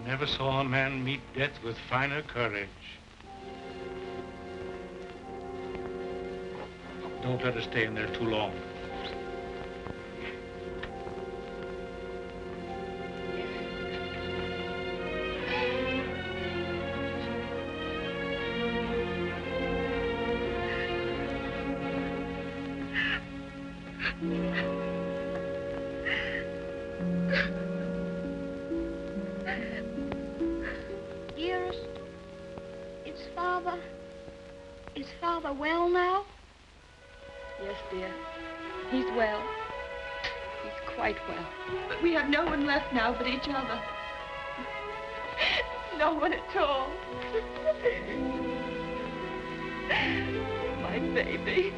I never saw a man meet death with finer courage. Don't let her stay in there too long. Dearest, is Father well now? Yes, dear. He's well. He's quite well. But we have no one left now but each other. No one at all. My baby.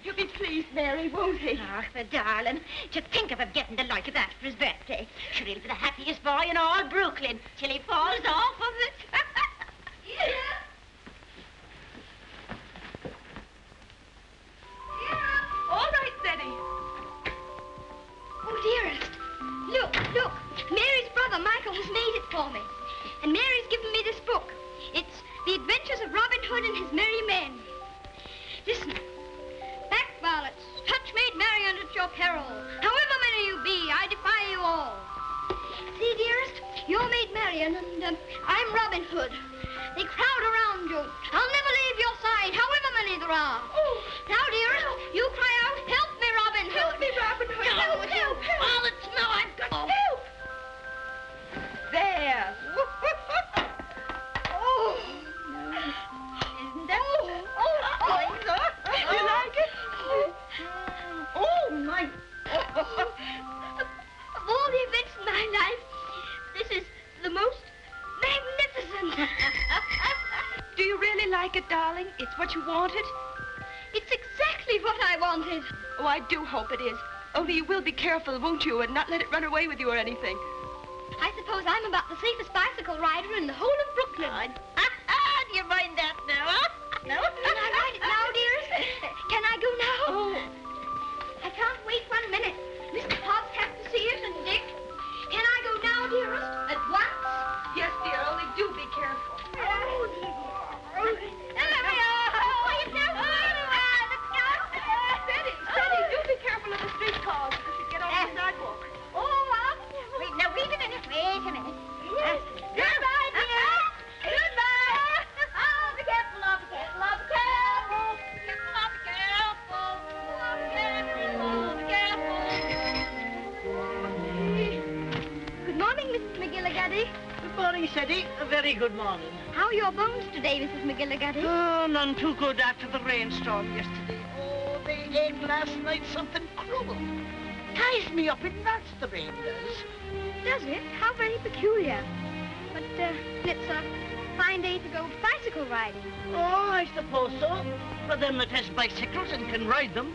He'll be pleased, Mary, won't he? Ach, the darling. To think of him getting the like of that for his birthday. Sure, he'll be the happiest boy in all Brooklyn till he falls off of it. Yeah. All right, Betty. Oh, dearest. Look. Mary's brother, Michael, has made it for me. And Mary's given me this book. It's The Adventures of Robin Hood and His Merry Men. Listen. Back varlets, touch maid Marian at your peril. However many you be, I defy you all. See, dearest, you're maid Marian and I'm Robin Hood. They crowd around you. I'll never leave your side, however many there are. Oh. Now, dearest, you cry out, help me, Robin Hood. Help me, Robin Hood. Help. Varlets, no, I've got... Help. There. Oh. Isn't that... You like it? Oh, my... Of all the events in my life, this is the most magnificent. Do you really like it, darling? It's what you wanted? It's exactly what I wanted. Oh, I do hope it is. Only you will be careful, won't you, and not let it run away with you or anything. I suppose I'm about the safest bicycle rider in the whole of Brooklyn. Do you mind that now, huh? No? Can I ride it now, dearest? Can I go now? Oh. I can't wait 1 minute. Mr. Hobbs has to see it, and Dick. Can I go now, dearest? At once? Yes, dear, only do be careful. Oh, dear. There we are. Quiet now. Let's go. Steady, do be careful of the street cars because you get off the sidewalk. Wait a minute. Goodbye, dear. Goodbye. Oh, be careful, be careful, be careful. Good morning, Mrs. McGillicuddy. Good morning, Sadie. A very good morning. How are your bones today, Mrs. McGillicuddy? Oh, none too good after the rainstorm yesterday. Oh, they ate last night something cruel. Ties me up in knots, the rain does. Does it? How very peculiar. But it's a fine day to go bicycle riding. Oh, I suppose so. For them that has bicycles and can ride them.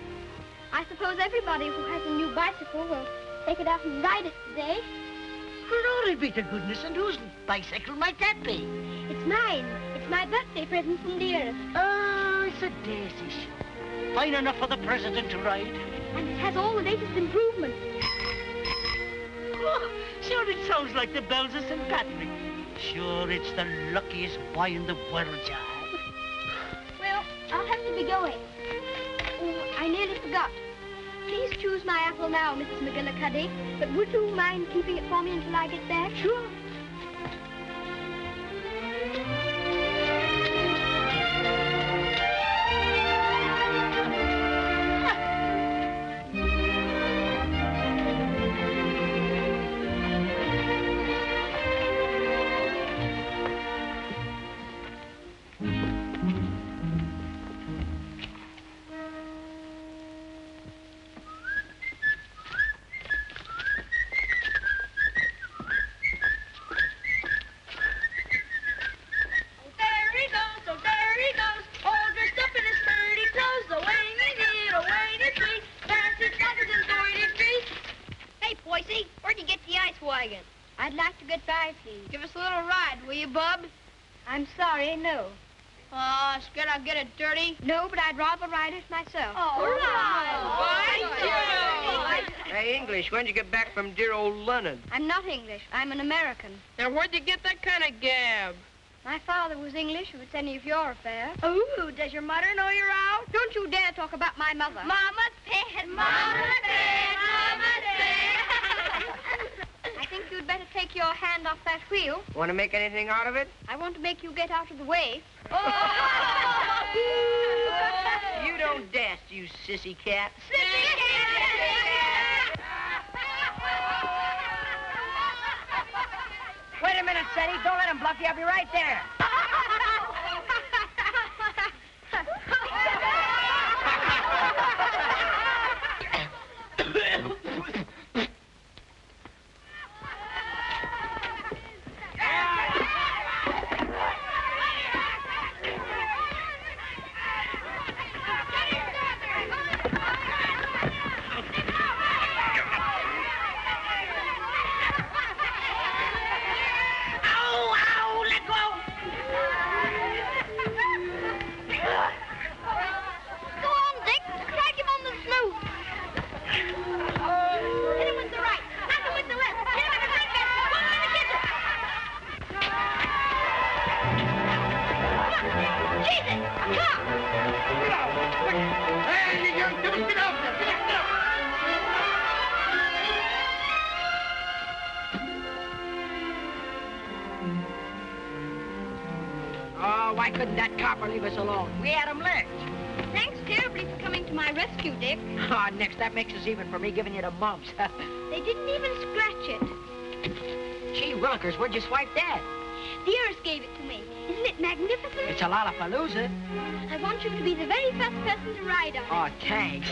I suppose everybody who has a new bicycle will take it out and ride it today. Glory be to goodness, and whose bicycle might that be? It's mine. It's my birthday present from dearest. Oh, it's a daisy show. Fine enough for the president to ride. And it has all the latest improvements. Oh, sure, it sounds like the bells of St. Patrick. Sure, it's the luckiest boy in the world, John. Well, I'll have to be going. Oh, I nearly forgot. Please choose my apple now, Mrs. McGillicuddy. But would you mind keeping it for me until I get back? Sure. ride, please. Give us a little ride, will you, Bub? I'm sorry, no. Scared I'll get it dirty? No, but I'd rather ride it myself. All right. Hey, English, when'd you get back from dear old London? I'm not English. I'm an American. Now, where'd you get that kind of gab? My father was English, if it's any of your affair. Oh, does your mother know you're out? Don't you dare talk about my mother. Mama's pet, Mama's pet, Mama's pet. I think you'd better take your hand off that wheel. Want to make anything out of it? I want to make you get out of the way. You don't dast, you sissy cat. Sissy cat! Wait a minute, Sadie. Don't let him bluff you. I'll be right there. Why couldn't that copper leave us alone? We had him licked. Thanks terribly for coming to my rescue, Dick. Next, that makes us even for me giving you the mumps. They didn't even scratch it. Gee willikers, where'd you swipe that? The Earth gave it to me. Isn't it magnificent? It's a lollapalooza. I want you to be the very first person to ride on it. Oh, thanks.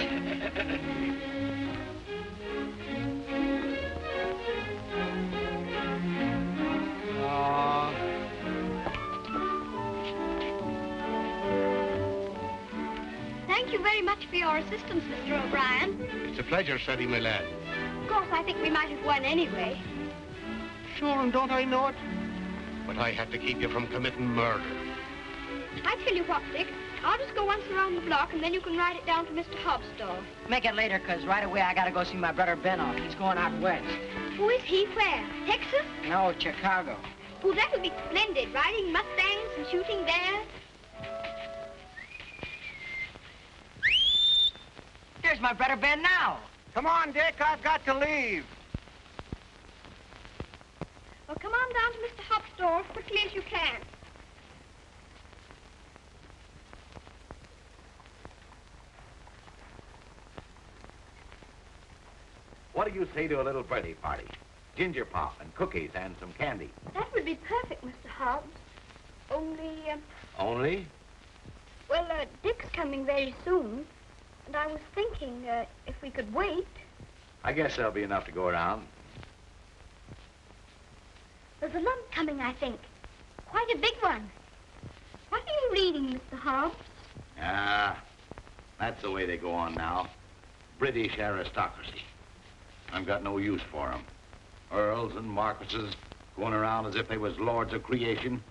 Thank you very much for your assistance, Mr. O'Brien. It's a pleasure, Sadie, my lad. Of course, I think we might have won anyway. Sure, and don't I know it? But I had to keep you from committing murder. I tell you what, Dick. I'll just go once around the block, and then you can ride it down to Mr. Hobbs' store. Make it later, 'cause right away I gotta go see my brother Ben off. He's going out west. Who is he? Where? Texas? No, Chicago. Oh, that would be splendid. Riding Mustangs and shooting bears. Here's my brother Ben now. Come on, Dick. I've got to leave. Well, come on down to Mr. Hobbs' store as quickly as you can. What do you say to a little birthday party? Ginger pop and cookies and some candy. That would be perfect, Mr. Hobbs. Only, Only? well, Dick's coming very soon. And I was thinking, if we could wait. I guess there'll be enough to go around. There's a lump coming, I think. Quite a big one. What are you reading, Mr. Hobbs? Ah, that's the way they go on now. British aristocracy. I've got no use for 'em. Earls and marquises going around as if they was lords of creation,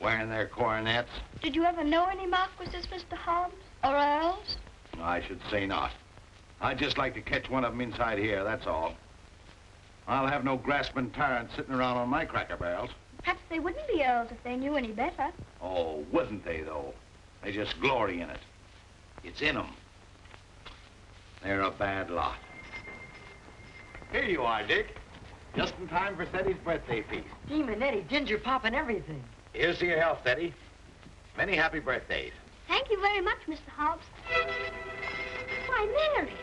wearing their coronets. Did you ever know any marquises, Mr. Hobbs? Or earls? I should say not. I'd just like to catch one of them inside here, that's all. I'll have no grasping tyrants sitting around on my cracker barrels. Perhaps they wouldn't be earls if they knew any better. Oh, wouldn't they, though? They just glory in it. It's in 'em. They're a bad lot. Here you are, Dick. Just in time for Teddy's birthday feast. Gee, Manetti, ginger pop and everything. Here's to your health, Teddy. Many happy birthdays. Thank you very much, Mr. Hobbs. Why, Mary.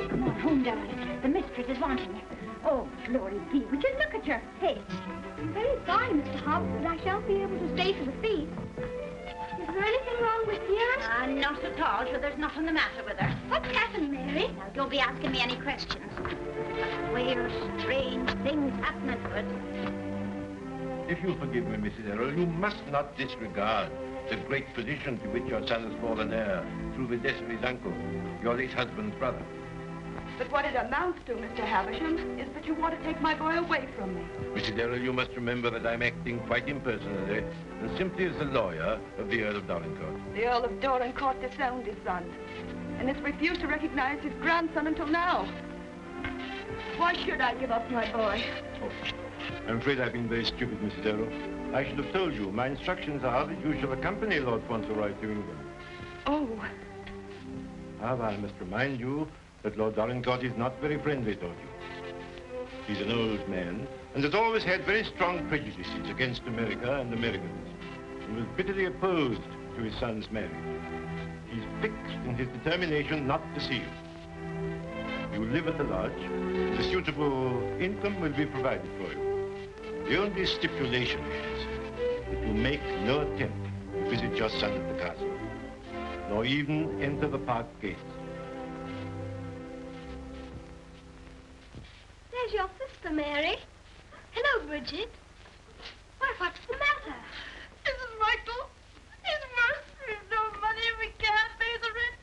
Come on home, darling. The mistress is wanting you. Oh, glory be. Would you look at your face? I'm very sorry, Mr. Hobbs, but I shan't be able to stay for the feast. Is there anything wrong with Dearest? Not at all, sure there's nothing the matter with her. What's happened, Mary? Now, don't be asking me any questions. Queer, strange things happening to us. If you'll forgive me, Mrs. Errol, you must not disregard the great position to which your son has fallen heir through the death of his uncle, your late husband's brother. But what it amounts to, Mr. Havisham, is that you want to take my boy away from me. Mrs. Errol, you must remember that I'm acting quite impersonally and simply as the lawyer of the Earl of Dorincourt. The Earl of Dorincourt disowned his son and has refused to recognize his grandson until now. Why should I give up my boy? Oh, I'm afraid I've been very stupid, Mrs. Errol. I should have told you. My instructions are that you shall accompany Lord Fauntleroy to England. Oh. However, I must remind you that Lord Dorincourt is not very friendly toward you. He's an old man and has always had very strong prejudices against America and Americans. He was bitterly opposed to his son's marriage. He's fixed in his determination not to see you. You live at the lodge, and a suitable income will be provided for you. The only stipulation is that you make no attempt to visit your son at the castle, nor even enter the park gates. There's your sister, Mary. Hello, Bridget. Why, what's the matter? Mrs. Michael, it's worse. We've no money and we can't pay the rent.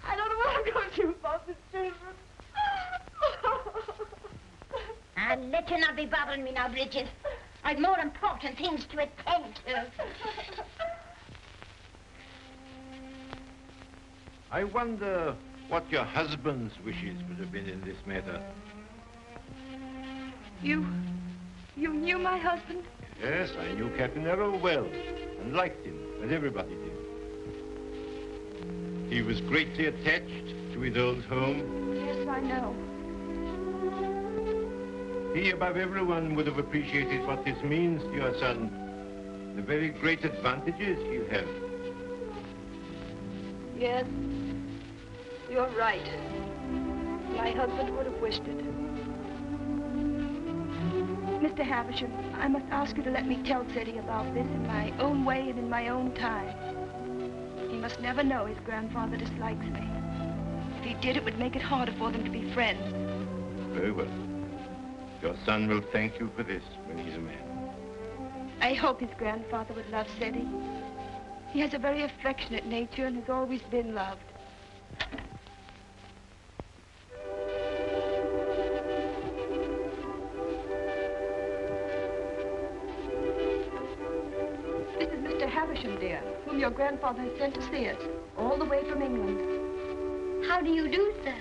I don't know what I'm going to do about the children. I'll let you not be bothering me now, Bridget. I've more important things to attend to. I wonder what your husband's wishes would have been in this matter. You knew my husband? Yes, I knew Captain Errol well and liked him, as everybody did. He was greatly attached to his old home. Yes, I know. He, above everyone, would have appreciated what this means to your son, the very great advantages he'll have. Yes, you're right. My husband would have wished it. Mr. Havisham, I must ask you to let me tell Teddy about this in my own way and in my own time. He must never know his grandfather dislikes me. If he did, it would make it harder for them to be friends. Very well. Your son will thank you for this when he's a man. I hope his grandfather would love Teddy. He has a very affectionate nature and has always been loved. This is Mr. Havisham, dear, whom your grandfather has sent to see us, all the way from England. How do you do, sir?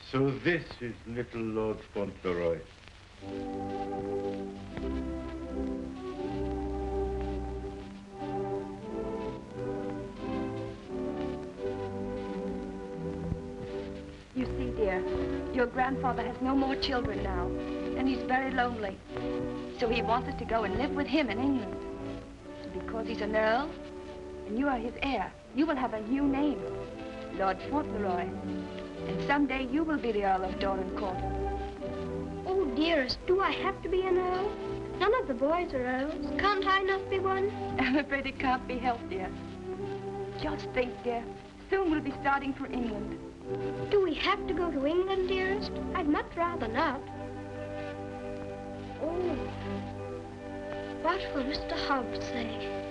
So this is little Lord Fauntleroy. You see, dear, your grandfather has no more children now, and he's very lonely. So he wants us to go and live with him in England. And because he's an earl, and you are his heir, you will have a new name, Lord Fauntleroy. And someday you will be the Earl of Dorincourt. Oh, dearest, do I have to be an earl? None of the boys are earls. Can't I not be one? I'm afraid it can't be helped, dear. Just think, dear. Soon we'll be starting for England. Do we have to go to England, dearest? I'd much rather not. Oh, what will Mr. Hobbs say?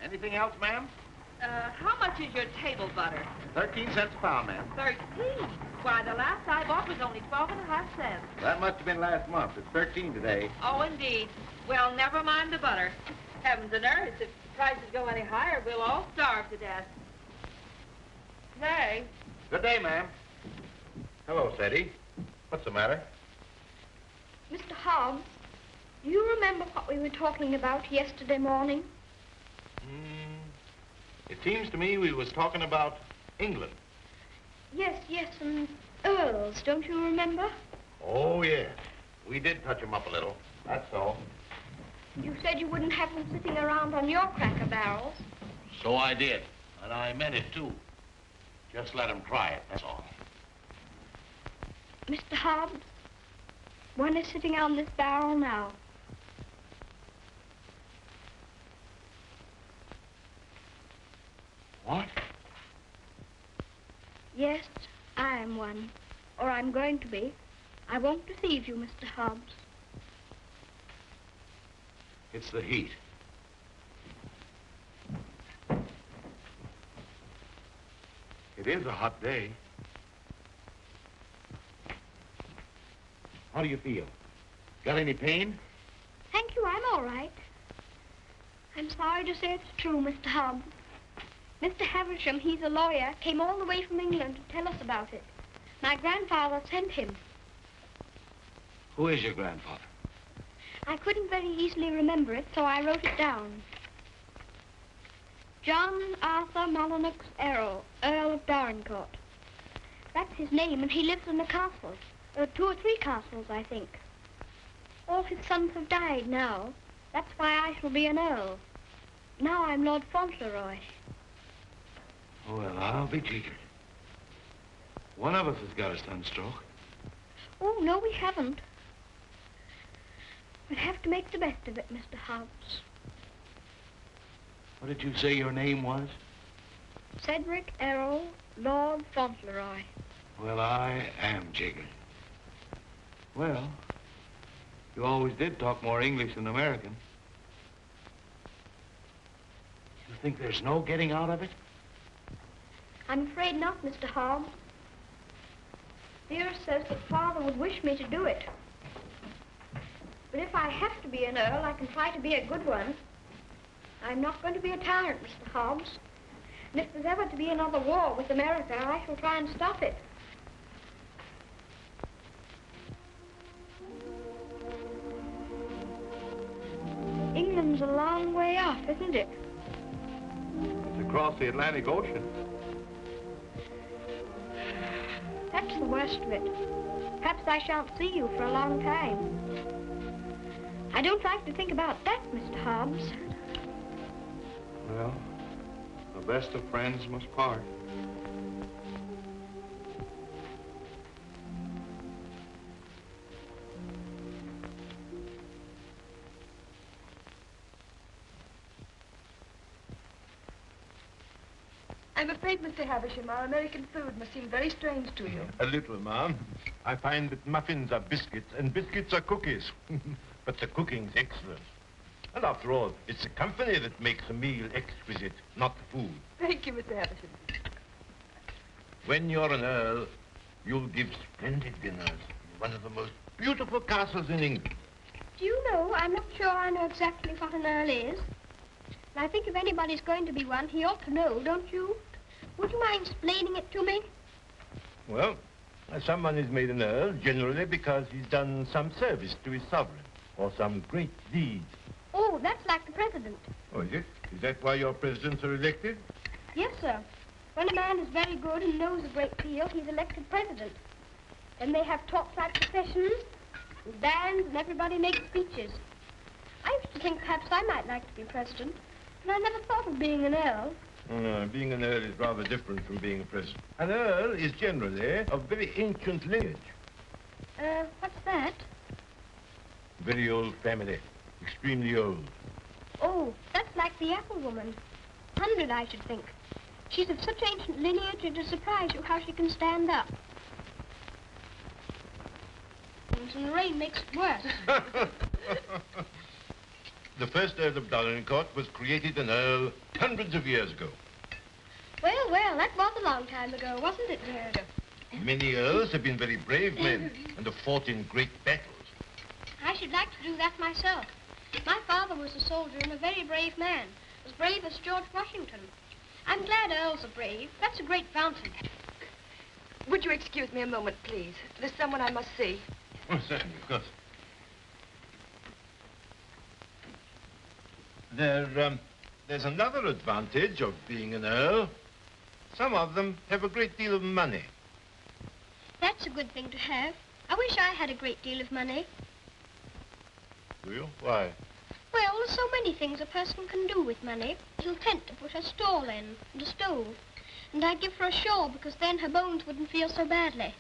Anything else, ma'am? How much is your table butter? 13 cents a pound, ma'am. 13. Why, the last I bought was only 12.5 cents. That must have been last month. It's 13 today. Oh, indeed. Well, never mind the butter. Heavens and earth, if prices go any higher, we'll all starve to death. Nay. Good day, ma'am. Hello, Sadie. What's the matter? Mr. Hobbs, do you remember what we were talking about yesterday morning? It seems to me we was talking about England. Yes, and earls, don't you remember? Oh, yes. We did touch them up a little. That's all. You said you wouldn't have them sitting around on your cracker barrels. So I did. And I meant it, too. Just let them try it, that's all. Mr. Hobbs, one is sitting on this barrel now. What? Yes, I am one. Or I'm going to be. I won't deceive you, Mr. Hobbs. It's the heat. It is a hot day. How do you feel? Got any pain? Thank you, I'm all right. I'm sorry to say it's true, Mr. Hobbs. Mr. Havisham, he's a lawyer, came all the way from England to tell us about it. My grandfather sent him. Who is your grandfather? I couldn't very easily remember it, so I wrote it down. John Arthur Molyneux Errol, Earl of Dorincourt. That's his name, and he lives in a castle. 2 or 3 castles, I think. All his sons have died now. That's why I shall be an earl. Now I'm Lord Fauntleroy. Well, I'll be jiggered. One of us has got a sunstroke. Oh, no, we haven't. We'll have to make the best of it, Mr. Hobbs. What did you say your name was? Cedric Errol, Lord Fauntleroy. Well, I am jiggered. Well, you always did talk more English than American. You think there's no getting out of it? I'm afraid not, Mr. Hobbs. Dearest says that Father would wish me to do it. But if I have to be an earl, I can try to be a good one. I'm not going to be a tyrant, Mr. Hobbs. And if there's ever to be another war with America, I shall try and stop it. England's a long way off, isn't it? It's across the Atlantic Ocean. That's the worst of it. Perhaps I shan't see you for a long time. I don't like to think about that, Mr. Hobbs. Well, the best of friends must part. I'm afraid, Mr. Havisham, our American food must seem very strange to you. A little, ma'am. I find that muffins are biscuits and biscuits are cookies. But the cooking's excellent. And after all, it's the company that makes a meal exquisite, not the food. Thank you, Mr. Havisham. When you're an earl, you'll give splendid dinners in one of the most beautiful castles in England. Do you know, I'm not sure I know exactly what an earl is. And I think if anybody's going to be one, he ought to know, don't you? Would you mind explaining it to me? Well, someone is made an earl generally because he's done some service to his sovereign or some great deed. Oh, that's like the president. Oh, is it? Is that why your presidents are elected? Yes, sir. When a man is very good and knows a great deal, he's elected president. Then they have talks like processions, and bands, and everybody makes speeches. I used to think perhaps I might like to be president, and I never thought of being an earl. Oh, no, being an earl is rather different from being a president. An earl is generally of very ancient lineage. What's that? Very old family. Extremely old. Oh, that's like the apple woman. 100, I should think. She's of such ancient lineage, it'll surprise you how she can stand up. And the rain makes it worse. The first Earl of Dorincourt was created an earl hundreds of years ago. Well, well, that was a long time ago, wasn't it, dear? Many earls have been very brave men and have fought in great battles. I should like to do that myself. My father was a soldier and a very brave man, as brave as George Washington. I'm glad earls are brave. That's a great fountain. Would you excuse me a moment, please? There's someone I must see. Oh, certainly, of course. There's another advantage of being an earl. Some of them have a great deal of money. That's a good thing to have. I wish I had a great deal of money. Do you? Why? Well, there's so many things a person can do with money. A little tent to put her stall in, and a stove. And I'd give her a shawl, because then her bones wouldn't feel so badly.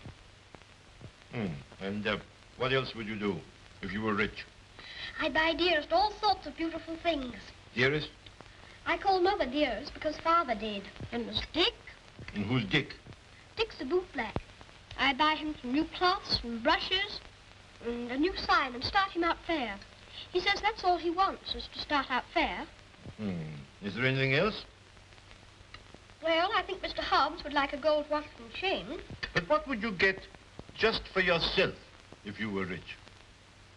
And what else would you do if you were rich? I'd buy Dearest all sorts of beautiful things. Dearest? I call Mother Dearest because Father did. And there's Dick. And who's Dick? Dick's a bootblack. I'd buy him some new cloths and brushes and a new sign and start him out fair. He says that's all he wants, is to start out fair. Is there anything else? Well, I think Mr. Hobbs would like a gold watch and chain. But what would you get just for yourself if you were rich?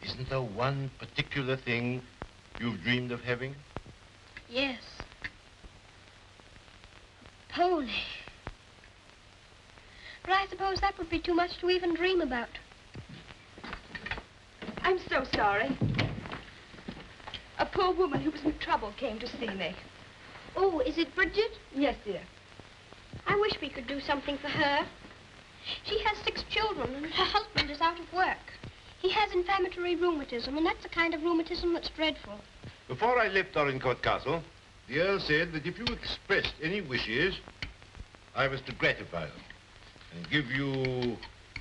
Isn't there one particular thing you've dreamed of having? Yes. A pony. But I suppose that would be too much to even dream about. I'm so sorry. A poor woman who was in trouble came to see me. Oh, is it Bridget? Yes, dear. I wish we could do something for her. She has 6 children, and her husband is out of work. He has inflammatory rheumatism, and that's the kind of rheumatism that's dreadful. Before I left Dorincourt Castle, the Earl said that if you expressed any wishes, I was to gratify them and give you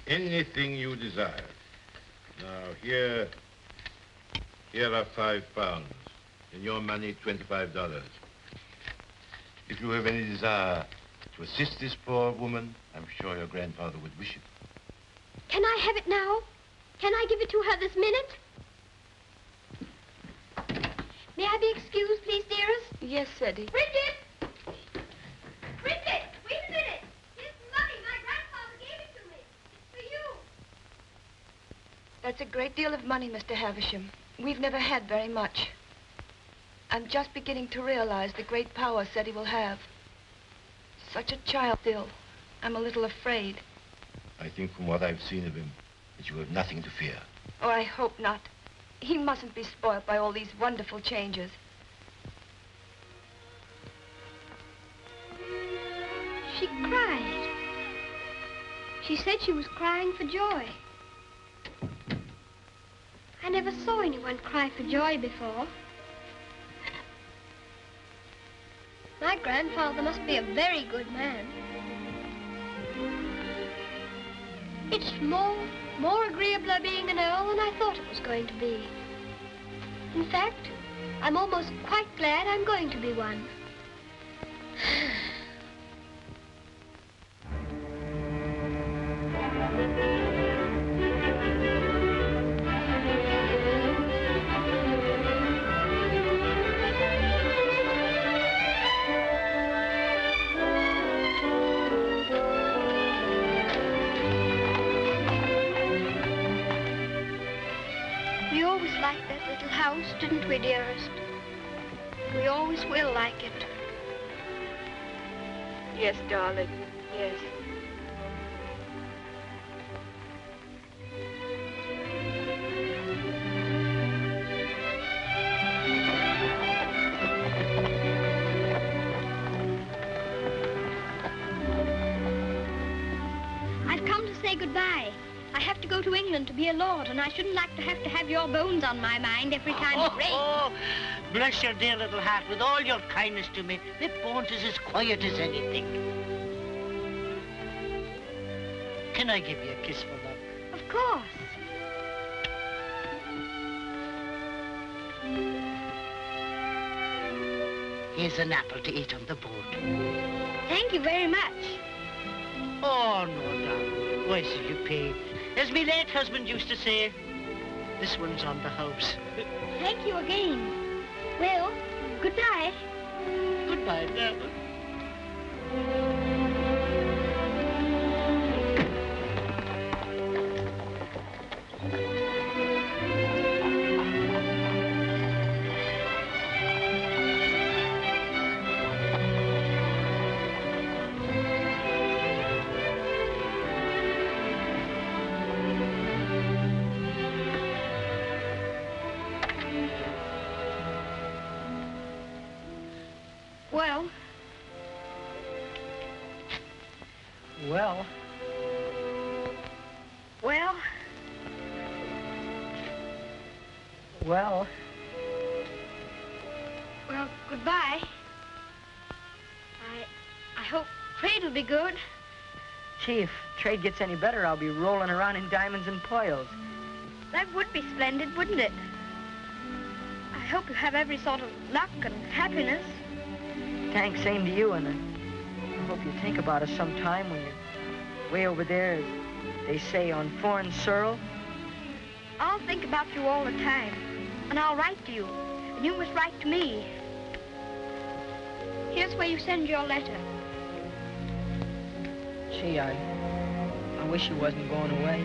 anything you desired. Now, here are £5. In your money, $25. If you have any desire to assist this poor woman, I'm sure your grandfather would wish it. Can I have it now? Can I give it to her this minute? May I be excused, please, dearest? Yes, Eddie. Bridget! Bridget, wait a minute. Here's some money. My grandfather gave it to me. It's for you. That's a great deal of money, Mr. Havisham. We've never had very much. I'm just beginning to realize the great power Seti will have. Such a child still. I'm a little afraid. I think from what I've seen of him, that you have nothing to fear. Oh, I hope not. He mustn't be spoiled by all these wonderful changes. She cried. She said she was crying for joy. I never saw anyone cry for joy before. My grandfather must be a very good man. It's more agreeabler being an earl than I thought it was going to be. In fact, I'm almost quite glad I'm going to be one. We always liked that little house, didn't we, dearest? We always will like it. Yes, darling. Yes. I've come to say goodbye. I have to go to England to be a lord, and I shouldn't like to have your bones on my mind every time it rains. Oh, bless your dear little heart. With all your kindness to me, my bones is as quiet as anything. Can I give you a kiss for luck? Of course. Here's an apple to eat on the boat. Thank you very much. Oh, no, darling. Why should you pay? As my late husband used to say, this one's on the house. Thank you again. Well, goodbye. Goodbye, darling. Well, Well, well, well, well, goodbye. I hope trade'll be good. Gee, if trade gets any better, I'll be rolling around in diamonds and pearls. That would be splendid, wouldn't it? I hope you have every sort of luck and happiness. Thanks, same to you, and I hope you think about us sometime when you're way over there, as they say, on foreign soil. I'll think about you all the time, and I'll write to you, and you must write to me. Here's where you send your letter. Gee, I wish you wasn't going away.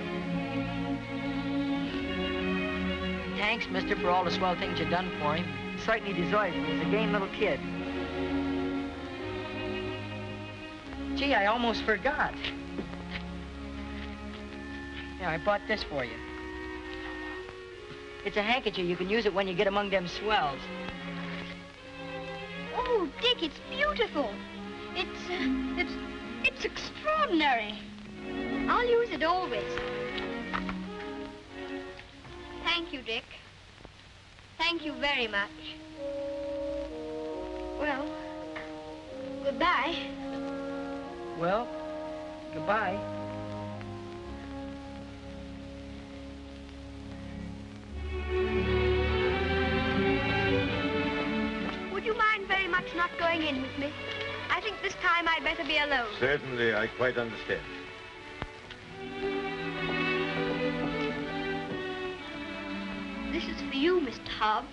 Thanks, mister, for all the swell things you've done for him. He certainly deserves it. He's a game little kid. Gee, I almost forgot. Yeah, I bought this for you. It's a handkerchief. You can use it when you get among them swells. Oh, Dick, it's beautiful. It's extraordinary. I'll use it always. Thank you, Dick. Thank you very much. Well, goodbye. Well, goodbye. Would you mind very much not going in with me? I think this time I'd better be alone. Certainly, I quite understand. This is for you, Mr. Hobbs.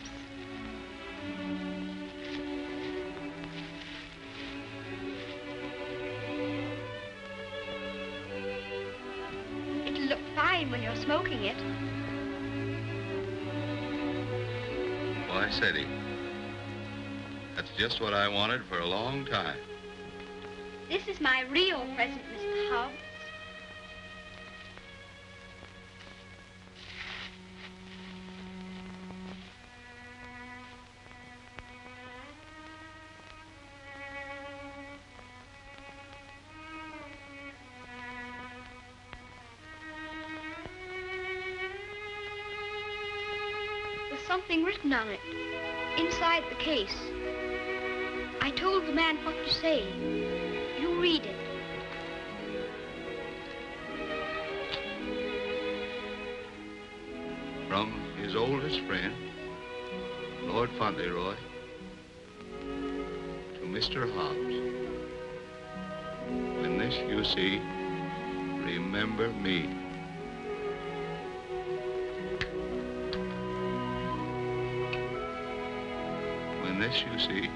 It'll look fine when you're smoking it. Why, Sadie, that's just what I wanted for a long time. This is my real present, Mr. Hobbs. There's something written on it, inside the case. I told the man what to say. You read it. From his oldest friend, Lord Fauntleroy, to Mr. Hobbs. When this you see, remember me. When this you see,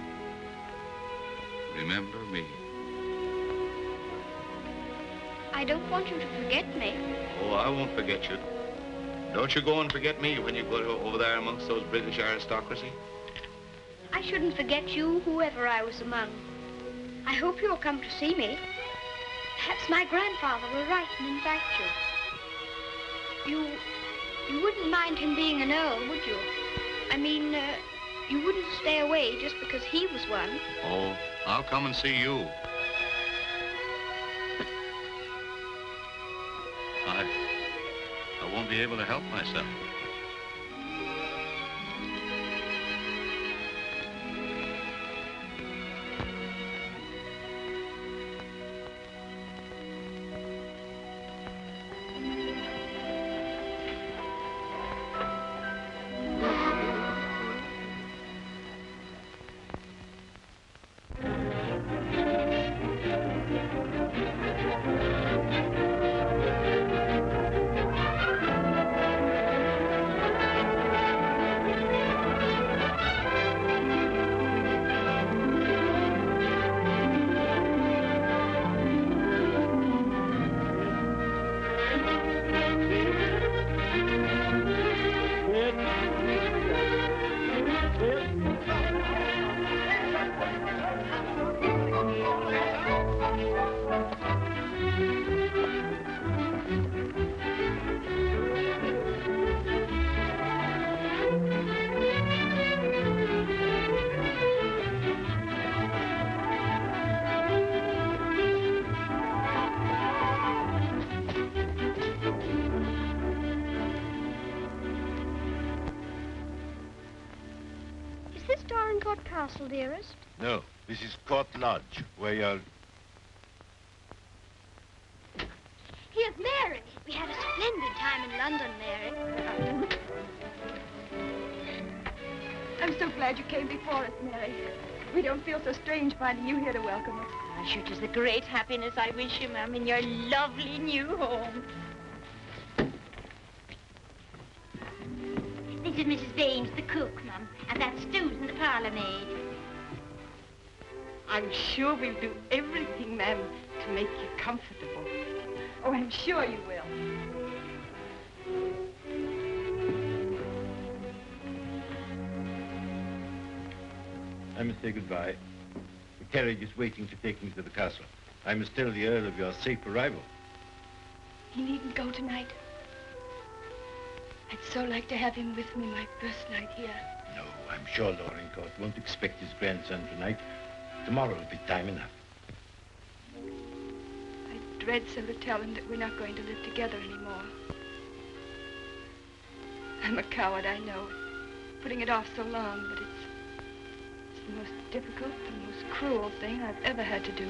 remember me. I don't want you to forget me. Oh, I won't forget you. Don't you go and forget me when you go over there amongst those British aristocracy. I shouldn't forget you, whoever I was among. I hope you'll come to see me. Perhaps my grandfather will write and invite you. You wouldn't mind him being an earl, would you? I mean, you wouldn't stay away just because he was one. Oh, I'll come and see you. I won't be able to help myself. Castle, dearest? No, this is Court Lodge, where you're... Here's Mary. We had a splendid time in London, Mary. I'm so glad you came before us, Mary. We don't feel so strange finding you here to welcome us. I sure 'tis the great happiness I wish you, ma'am, in your lovely new home. This is Mrs. Baines, the cook, ma'am, and that's Susan, the parlour maid. I'm sure we'll do everything, ma'am, to make you comfortable. Oh, I'm sure you will. I must say goodbye. The carriage is waiting to take me to the castle. I must tell the Earl of your safe arrival. He needn't go tonight. I'd so like to have him with me my first night here. No, I'm sure Dorincourt won't expect his grandson tonight. Tomorrow will be time enough. I dread so to tell him that we're not going to live together anymore. I'm a coward, I know, putting it off so long, but it's the most difficult, the most cruel thing I've ever had to do.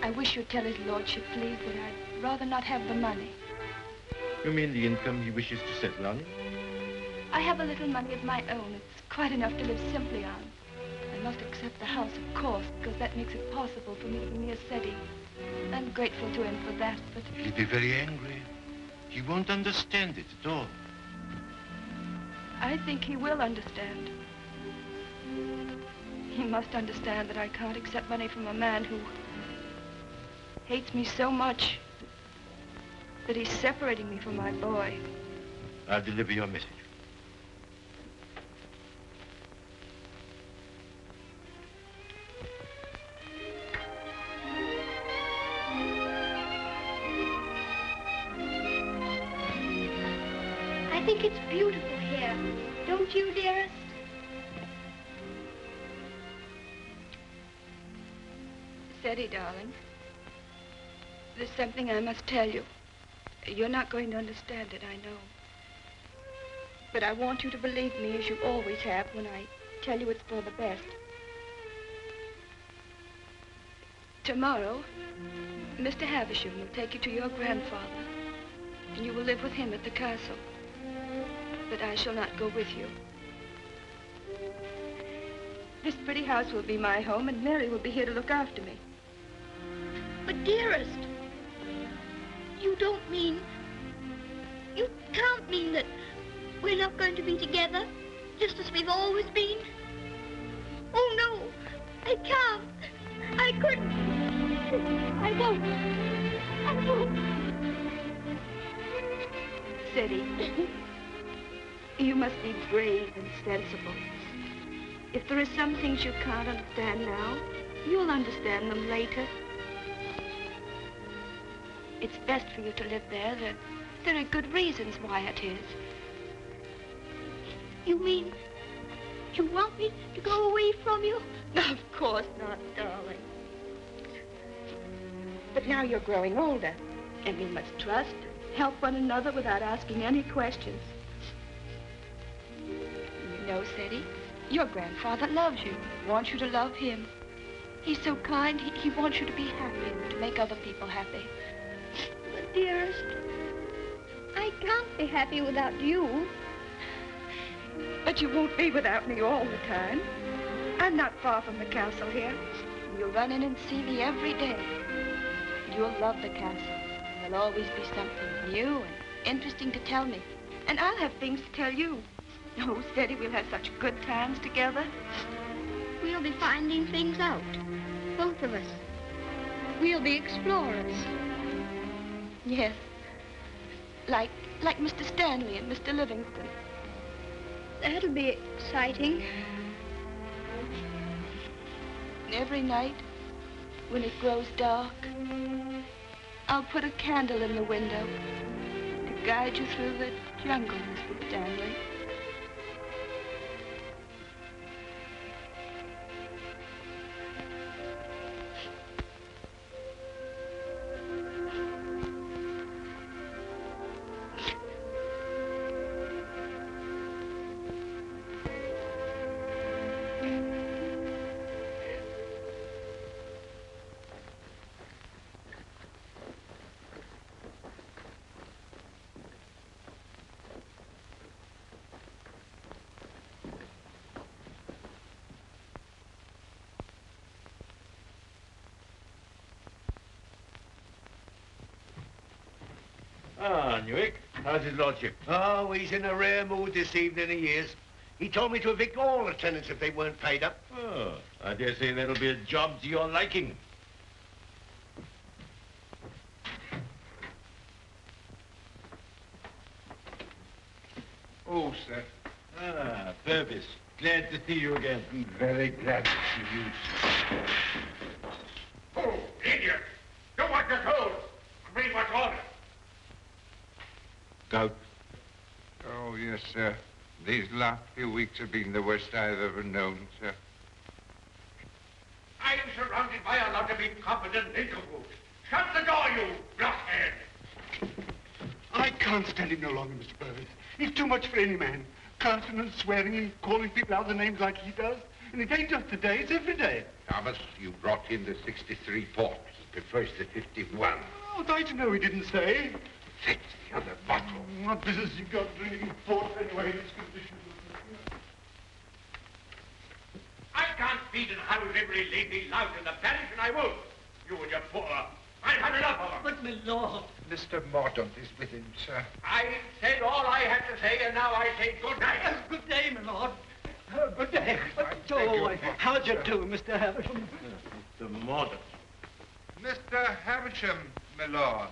I wish you'd tell his lordship, please, that I'd rather not have the money. You mean the income he wishes to settle on? I have a little money of my own. It's quite enough to live simply on. I must accept the house, of course, because that makes it possible for me to be near Seti. I'm grateful to him for that, but... He'll be very angry. He won't understand it at all. I think he will understand. He must understand that I can't accept money from a man who hates me so much that he's separating me from my boy. I'll deliver your message. I think it's beautiful here. Don't you, dearest? Seti, darling, there's something I must tell you. You're not going to understand it, I know. But I want you to believe me, as you always have, when I tell you it's for the best. Tomorrow, Mr. Havisham will take you to your grandfather, and you will live with him at the castle. But I shall not go with you. This pretty house will be my home, and Mary will be here to look after me. But, dearest, you don't mean... You can't mean that we're not going to be together, just as we've always been. Oh, no, I can't. I couldn't. I won't. I won't. Seti, you must be brave and sensible. If there are some things you can't understand now, you'll understand them later. It's best for you to live there. There are good reasons why it is. You mean you want me to go away from you? Of course not, darling. But now you're growing older, and we must trust and help one another without asking any questions. You know, Seti, your grandfather loves you, wants you to love him. He's so kind, he wants you to be happy and to make other people happy. But, dearest, I can't be happy without you. But you won't be without me all the time. I'm not far from the castle here. You'll run in and see me every day. You'll love the castle. There'll always be something new and interesting to tell me. And I'll have things to tell you. Oh, Seti, we'll have such good times together. We'll be finding things out, both of us. We'll be explorers. Yes. Like Mr. Stanley and Mr. Livingston. That'll be exciting. Every night, when it grows dark, I'll put a candle in the window to guide you through the jungle, Mr. Stanley. Ah, Newick, how's his lordship? Oh, he's in a rare mood this evening, he is. He told me to evict all the tenants if they weren't paid up. Oh, I dare say that'll be a job to your liking. Oh, sir. Ah, Purvis. Glad to see you again. Very glad to see you, sir. Oh, idiot! Do what you're told. Read what's ordered. Gout. Oh, yes, sir. These last few weeks have been the worst I've ever known, sir. I'm surrounded by a lot of incompetent nincompoops. Shut the door, you blockhead! I can't stand him no longer, Mr. Purvis. He's too much for any man. Cursing and swearing and calling people out the names like he does. And it ain't just today, it's every day. Thomas, you brought in the 63 port. He prefers the 51. Oh, I know he didn't say. Fix the other bottle. What business you got drinking port anyway in this condition? I can't feed and house every lady lout in the parish, and I won't. You and your poor. I've had enough of them. But, my lord. Mr. Mordaunt is with him, sir. I said all I had to say, and now I say good night. Good day, my lord. Good day. How'd you do, Mr. Havisham? Mr. Mordaunt. Mr. Havisham, my lord.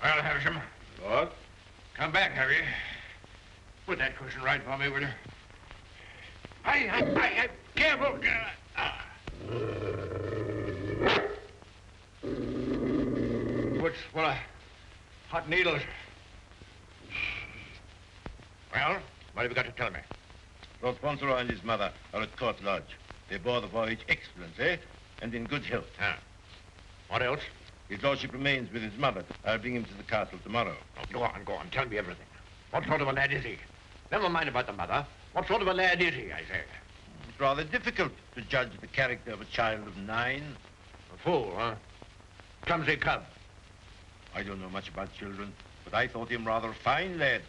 Well, Havisham, Lord? come back, have you? Put that cushion right for me, will you? I careful. What's full of hot needles? Well, what have you got to tell me? Lord Fauntleroy and his mother are at Court Lodge. They bore the voyage excellently and in good health. Ah. What else? His lordship remains with his mother. I'll bring him to the castle tomorrow. Oh, go on. Tell me everything. What sort of a lad is he? Never mind about the mother. What sort of a lad is he, I say? It's rather difficult to judge the character of a child of 9. A fool, huh? Clumsy cub. I don't know much about children, but I thought him rather a fine lad.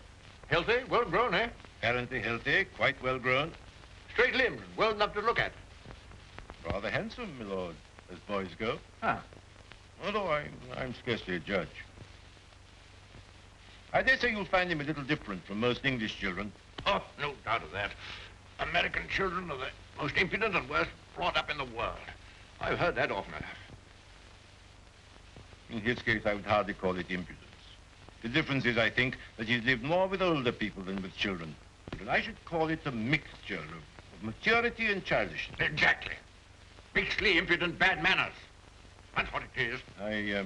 Healthy, well grown, eh? Apparently healthy, quite well grown. Straight limbed, well enough to look at. Rather handsome, my lord, as boys go. Ah. Although I'm scarcely a judge. I dare say you'll find him a little different from most English children. Oh, no doubt of that. American children are the most impudent and worst brought up in the world. I've heard that often enough. In his case, I would hardly call it impudence. The difference is, I think, that he's lived more with older people than with children. And I should call it a mixture of maturity and childishness. Exactly. Beastly, impudent, bad manners. That's what it is. I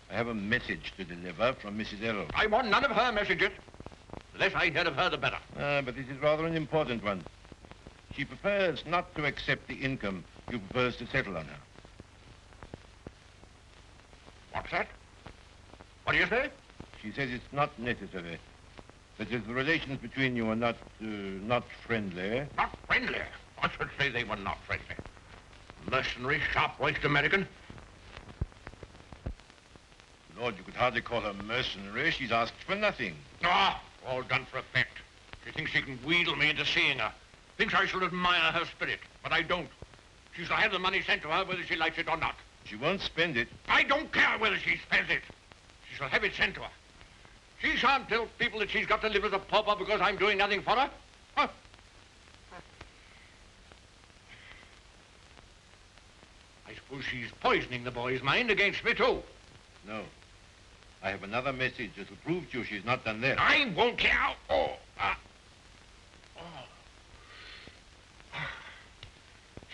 have a message to deliver from Mrs. Errol. I want none of her messages. The less I hear of her, the better. But it is rather an important one. She prefers not to accept the income you propose to settle on her. What's that? What do you say? She says it's not necessary. That is, the relations between you are not friendly. Not friendly? I should say they were not friendly. Mercenary, sharp-voiced American. Lord, you could hardly call her mercenary. She's asked for nothing. Ah, all done for effect. She thinks she can wheedle me into seeing her. Thinks I shall admire her spirit, but I don't. She shall have the money sent to her whether she likes it or not. She won't spend it. I don't care whether she spends it. She shall have it sent to her. She shan't tell people that she's got to live as a pauper because I'm doing nothing for her. Huh? I suppose she's poisoning the boy's mind against me, too. No. I have another message that will prove to you she's not done that. I won't care.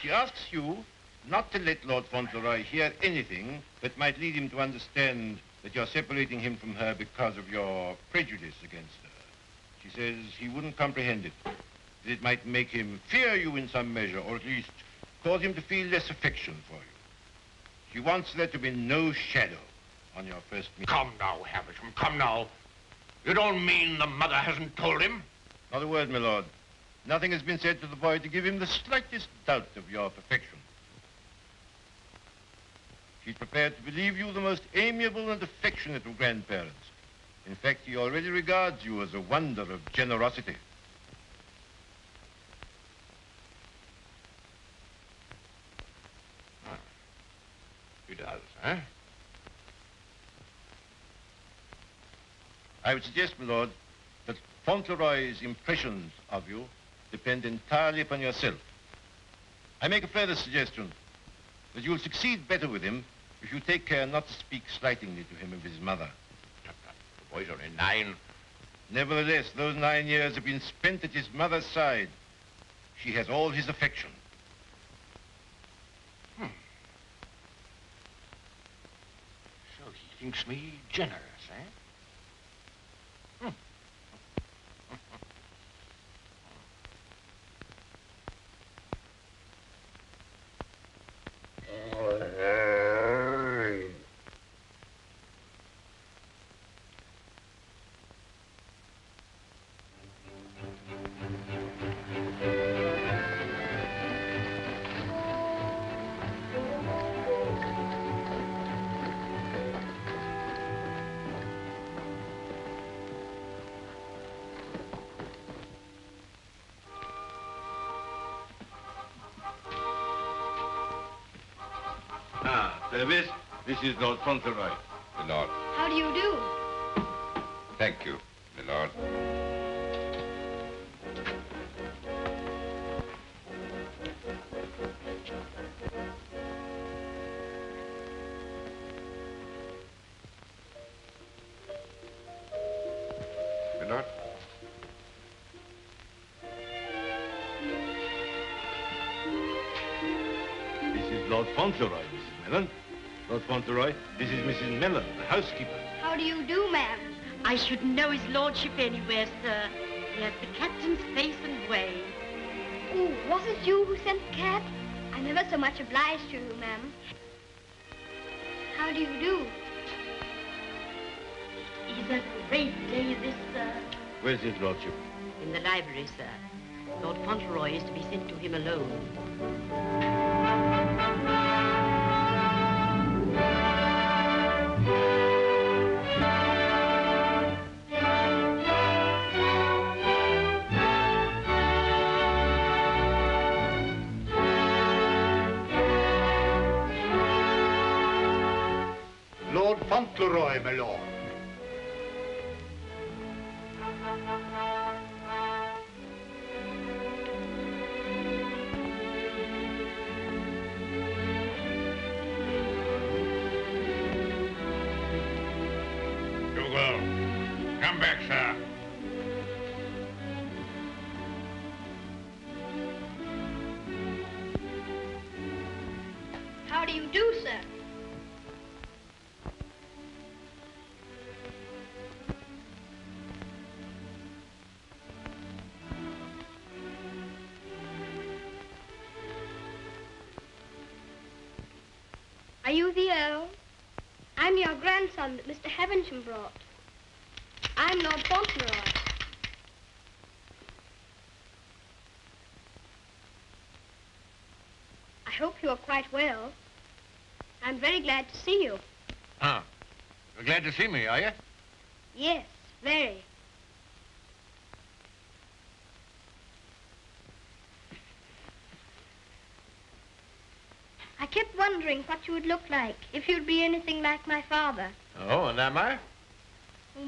She asks you not to let Lord Fauntleroy hear anything that might lead him to understand that you're separating him from her because of your prejudice against her. She says he wouldn't comprehend it, that it might make him fear you in some measure, or at least cause him to feel less affection for you. She wants there to be no shadow on your first meeting. Come now, Havisham, come now. You don't mean the mother hasn't told him? Not a word, my lord. Nothing has been said to the boy to give him the slightest doubt of your perfection. She's prepared to believe you the most amiable and affectionate of grandparents. In fact, he already regards you as a wonder of generosity. Huh? I would suggest, my lord, that Fauntleroy's impressions of you depend entirely upon yourself. I make a further suggestion, that you'll succeed better with him if you take care not to speak slightingly to him of his mother. The boy's only 9. Nevertheless, those 9 years have been spent at his mother's side. She has all his affection. So he thinks me generous, eh? This is Lord Fauntleroy. My lord. How do you do? Thank you, my lord. My lord. This is Lord Fauntleroy, Mrs. Mellon. Lord Fauntleroy, this is Mrs. Mellon, the housekeeper. How do you do, ma'am? I should know his lordship anywhere, sir. He has the captain's face and way. Oh, was it you who sent the cat? I'm ever so much obliged to you, ma'am. How do you do? He's a great day, this, sir. Where's his lordship? In the library, sir. Lord Fauntleroy is to be sent to him alone. Lord Fauntleroy, my lord. Dougal, come back, sir. How do you do, sir? Are you the Earl? I'm your grandson that Mr. Havisham brought. I'm Lord Fauntleroy. I hope you are quite well. I'm very glad to see you. Ah, you're glad to see me, are you? Yes, very. I kept wondering what you would look like if you'd be anything like my father. Oh, and am I?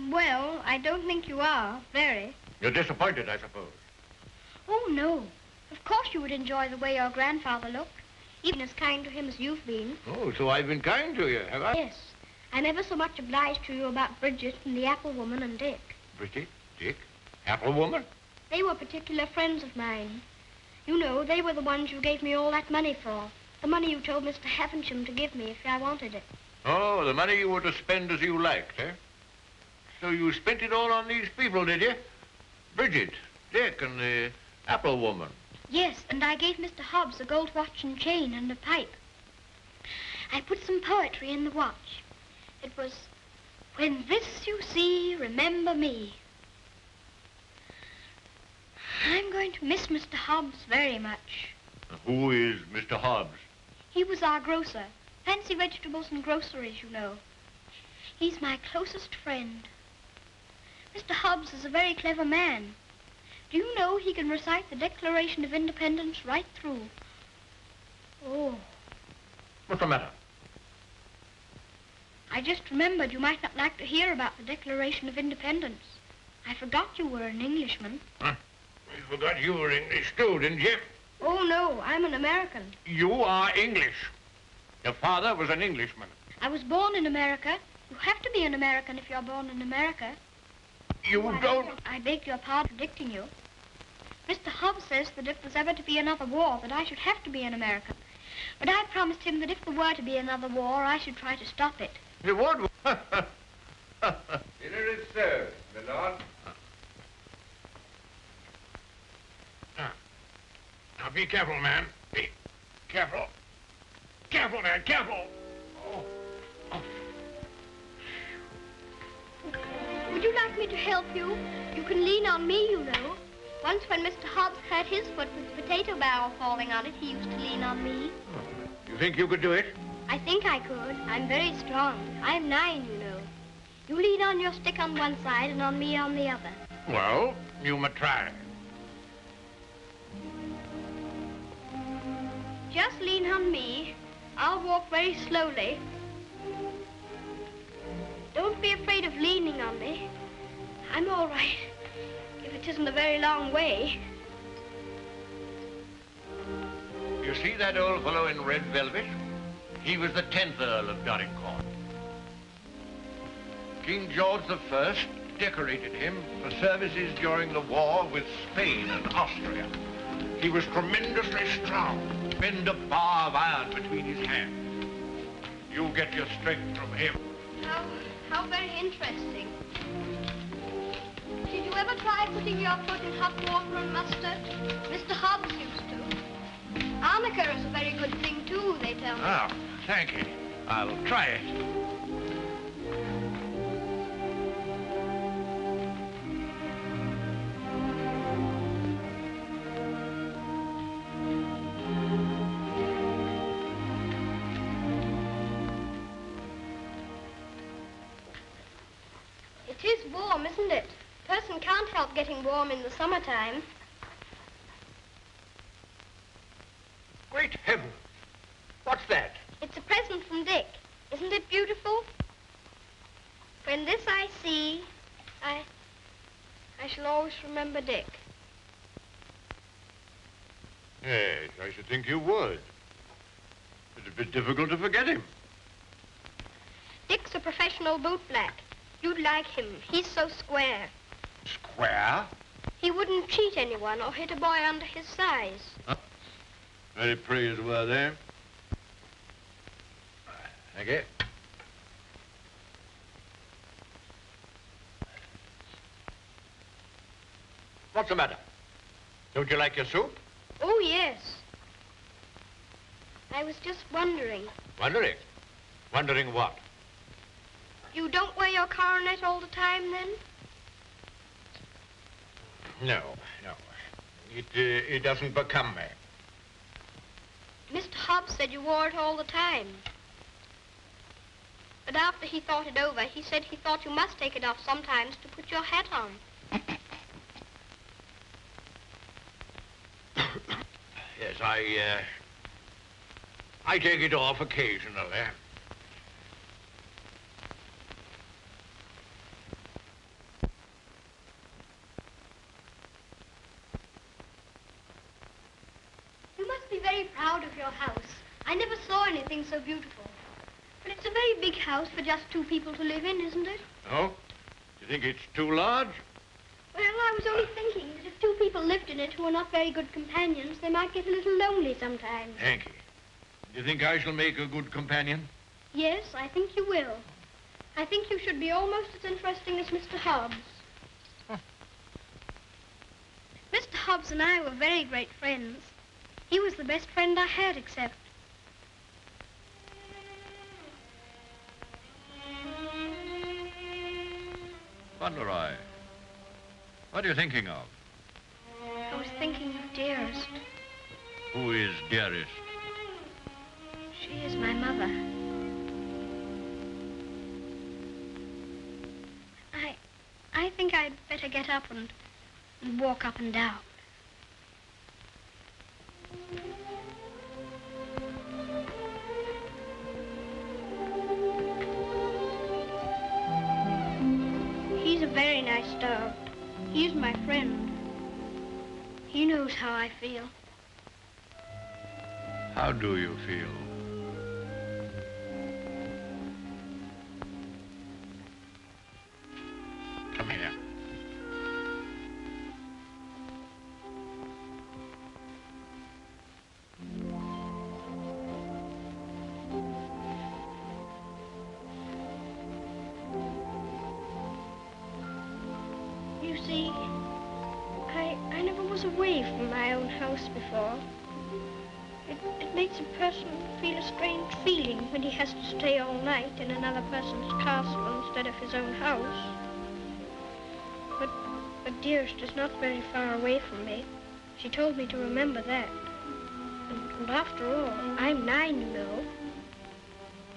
Well, I don't think you are, very. You're disappointed, I suppose. Oh, no. Of course you would enjoy the way your grandfather looked, even as kind to him as you've been. Oh, so I've been kind to you, have I? Yes. I'm ever so much obliged to you about Bridget and the apple woman and Dick. Bridget, Dick, apple woman? They were particular friends of mine. You know, they were the ones you gave me all that money for. The money you told Mr. Havisham to give me if I wanted it. Oh, the money you were to spend as you liked, eh? So you spent it all on these people, did you? Bridget, Dick, and the apple woman. Yes, and I gave Mr. Hobbs a gold watch and chain and a pipe. I put some poetry in the watch. It was, "When this you see, remember me." I'm going to miss Mr. Hobbs very much. Who is Mr. Hobbs? He was our grocer. Fancy vegetables and groceries, you know. He's my closest friend. Mr. Hobbs is a very clever man. Do you know he can recite the Declaration of Independence right through? Oh. What's the matter? I just remembered you might not like to hear about the Declaration of Independence. I forgot you were an Englishman. Huh? I forgot you were English too, didn't you? Oh, no, I'm an American. You are English. Your father was an Englishman. I was born in America. You have to be an American if you're born in America. You don't... I beg your pardon for predicting you. Mr. Hobbs says that if there's ever to be another war, that I should have to be an American. But I promised him that if there were to be another war, I should try to stop it. You would? Dinner is served, my lord. Now, be careful, man. Be careful. Careful, man, careful. Oh. Would you like me to help you? You can lean on me, you know. Once when Mr. Hobbs hurt his foot with the potato barrel falling on it, he used to lean on me. You think you could do it? I think I could. I'm very strong. I'm 9, you know. You lean on your stick on one side and on me on the other. Well, you may try. Just lean on me. I'll walk very slowly. Don't be afraid of leaning on me. I'm all right, if it isn't a very long way. You see that old fellow in red velvet? He was the 10th Earl of Dorincourt. King George I decorated him for services during the war with Spain and Austria. He was tremendously strong, bend a bar of iron between his hands. You get your strength from him. How very interesting. Did you ever try putting your foot in hot water and mustard? Mr. Hobbs used to. Arnica is a very good thing, too, they tell me. Oh, thank you. I'll try it. It is warm, isn't it? A person can't help getting warm in the summertime. Great heavens! What's that? It's a present from Dick. Isn't it beautiful? When this I see, I shall always remember Dick. Yes, I should think you would. It's a bit difficult to forget him. Dick's a professional bootblack. You'd like him. He's so square. Square? He wouldn't cheat anyone or hit a boy under his size. Huh? Very praiseworthy. Eh? Thank you. What's the matter? Don't you like your soup? Oh, yes. I was just wondering. Wondering? Wondering what? You don't wear your coronet all the time, then? No. It doesn't become me. Mr. Hobbs said you wore it all the time. But after he thought it over, he said he thought you must take it off sometimes to put your hat on. Yes, I take it off occasionally. You must be very proud of your house. I never saw anything so beautiful. But it's a very big house for just 2 people to live in, isn't it? Oh? You think it's too large? Well, I was only thinking that if 2 people lived in it who are not very good companions, they might get a little lonely sometimes. Hanky, do you think I shall make a good companion? Yes, I think you will. I think you should be almost as interesting as Mr. Hobbs. Huh. Mr. Hobbs and I were very great friends. He was the best friend I had, except... Fauntleroy, what are you thinking of? I was thinking of Dearest. Who is Dearest? She is my mother. I think I'd better get up and walk up and down. very nice dog. He's my friend. He knows how I feel. How do you feel? Come here. You see, I never was away from my own house before. It makes a person feel a strange feeling when he has to stay all night in another person's castle instead of his own house. But Dearest is not very far away from me. She told me to remember that. And after all, I'm 9, you know.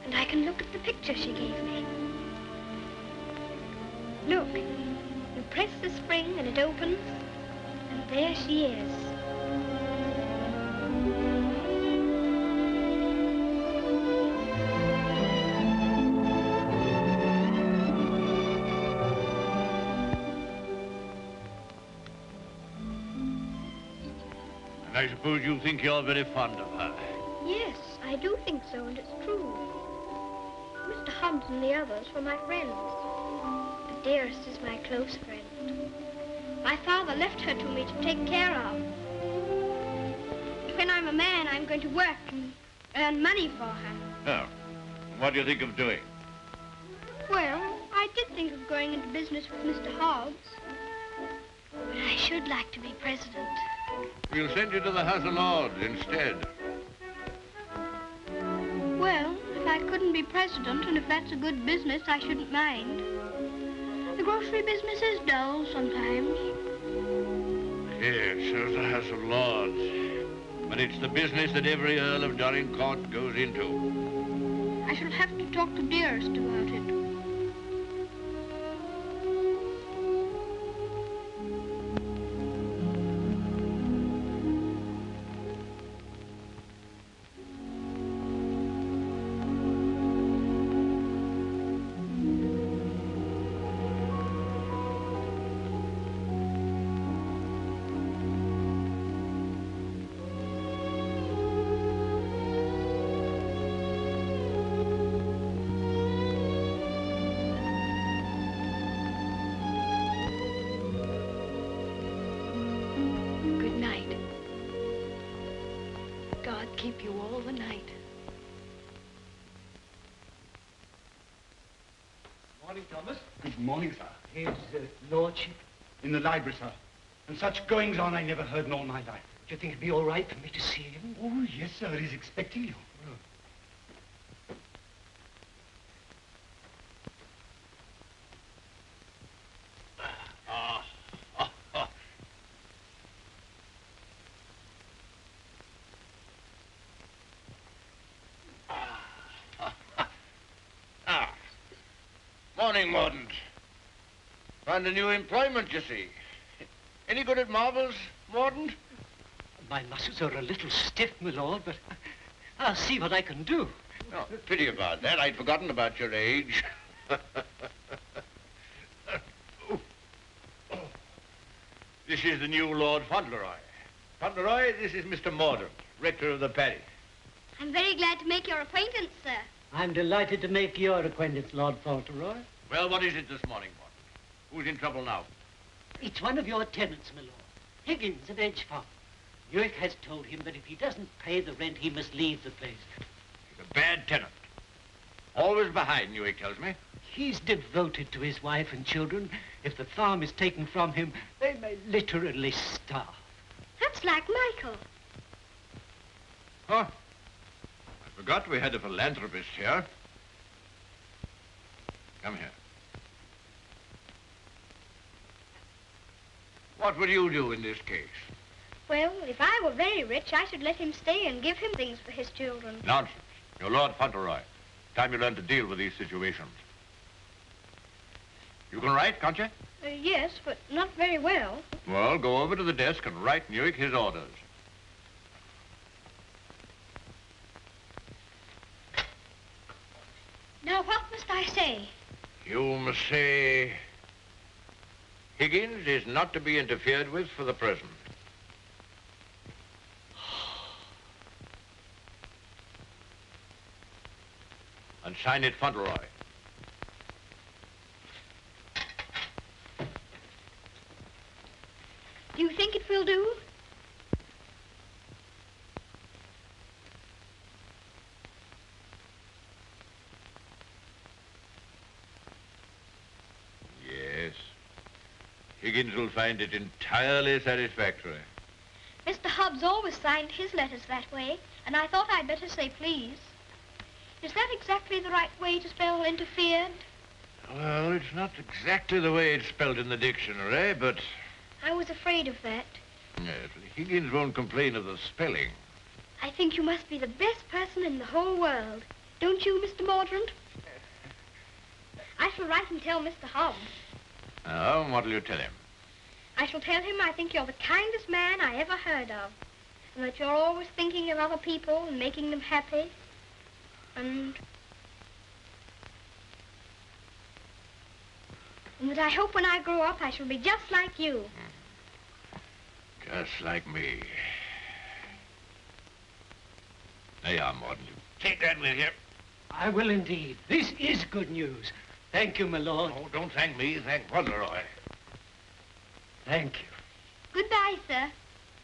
And I can look at the picture she gave me. Look, you press the spring and it opens, and there she is. I suppose you think you're very fond of her. Yes, I do think so, and it's true. Mr. Hobbs and the others were my friends. But Dearest is my close friend. My father left her to me to take care of. When I'm a man, I'm going to work and earn money for her. Oh, what do you think of doing? Well, I did think of going into business with Mr. Hobbs. But I should like to be president. We'll send you to the House of Lords instead. Well, if I couldn't be president, and if that's a good business, I shouldn't mind. The grocery business is dull sometimes. Yes, so's the House of Lords. But it's the business that every Earl of Dorincourt goes into. I shall have to talk to Dearest about it. Keep you all the night. Morning, Thomas. Good morning, sir. His lordship? In the library, sir. And such goings on I never heard in all my life. Do you think it'd be all right for me to see him? Oh, yes, sir. He's expecting you. Morning, Mordaunt. Found a new employment, you see. Any good at marbles, Mordaunt? My muscles are a little stiff, my lord, but I'll see what I can do. Oh, pity about that. I'd forgotten about your age. This is the new Lord Fauntleroy. Fauntleroy, this is Mr. Mordaunt, rector of the parish. I'm very glad to make your acquaintance, sir. I'm delighted to make your acquaintance, Lord Fauntleroy. Well, what is it this morning, Mordaunt? Who's in trouble now? It's one of your tenants, my lord. Higgins of Edge Farm. York has told him that if he doesn't pay the rent, he must leave the place. He's a bad tenant. Always behind, Newick tells me. He's devoted to his wife and children. If the farm is taken from him, they may literally starve. That's like Michael. Huh? I forgot we had a philanthropist here. Come here. What would you do in this case? Well, if I were very rich, I should let him stay and give him things for his children. Nonsense. You're Lord Fauntleroy. Time you learn to deal with these situations. You can write, can't you? Yes, but not very well. Well, go over to the desk and write Newick his orders. Now, what must I say? You must say, Higgins is not to be interfered with for the present. And sign it Fauntleroy. Do you think it will do? Yes. Higgins will find it entirely satisfactory. Mr. Hobbs always signed his letters that way, and I thought I'd better say please. Is that exactly the right way to spell interfered? Well, it's not exactly the way it's spelled in the dictionary, but... I was afraid of that. Yes, Higgins won't complain of the spelling. I think you must be the best person in the whole world. Don't you, Mr. Mordaunt? I shall write and tell Mr. Hobbs. Oh, and what'll you tell him? I shall tell him I think you're the kindest man I ever heard of, and that you're always thinking of other people and making them happy, and that I hope when I grow up I shall be just like you. Just like me. There you are, Morden. Take that with you. I will indeed. This is good news. Thank you, my lord. Oh, don't thank me. Thank Fauntleroy. Thank you. Goodbye, sir.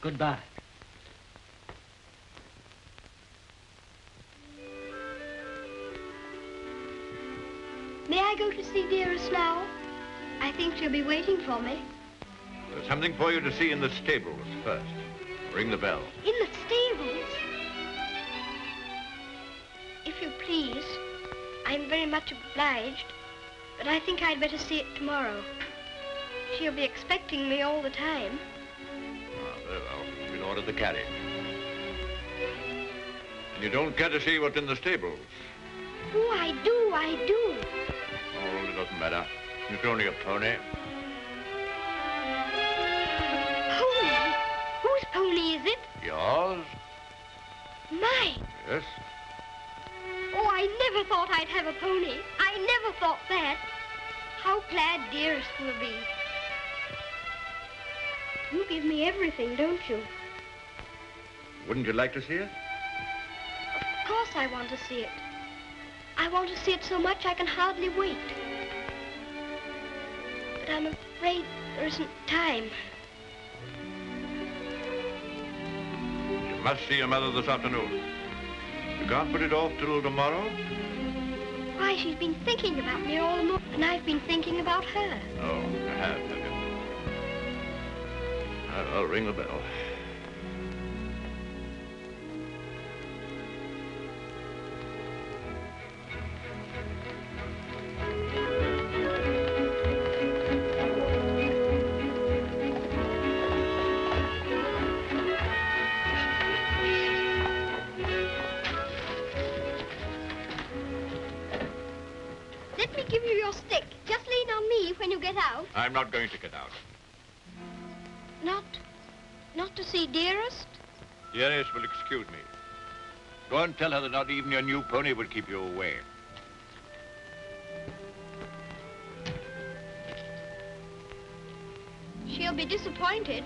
Goodbye. May I go to see Dearest now? I think she'll be waiting for me. There's something for you to see in the stables first. Ring the bell. In the stables? If you please, I'm very much obliged, but I think I'd better see it tomorrow. She'll be expecting me all the time. Ah, very well. We'll order the carriage. And you don't care to see what's in the stables? Oh, I do. Oh, it doesn't matter. It's only a pony. Pony? Whose pony is it? Yours? Mine. Yes. Oh, I never thought I'd have a pony. I never thought that. How glad Dearest will be. You give me everything, don't you? Wouldn't you like to see it? Of course I want to see it. I want to see it so much I can hardly wait. But I'm afraid there isn't time. You must see your mother this afternoon. You can't put it off till tomorrow? Why, she's been thinking about me all the morning, and I've been thinking about her. Oh, I have you? I'll ring the bell. Let me give you your stick. Just lean on me when you get out. I'm not going to get out. Not to see Dearest? Dearest will excuse me. Go and tell her that not even your new pony would keep you away. She'll be disappointed.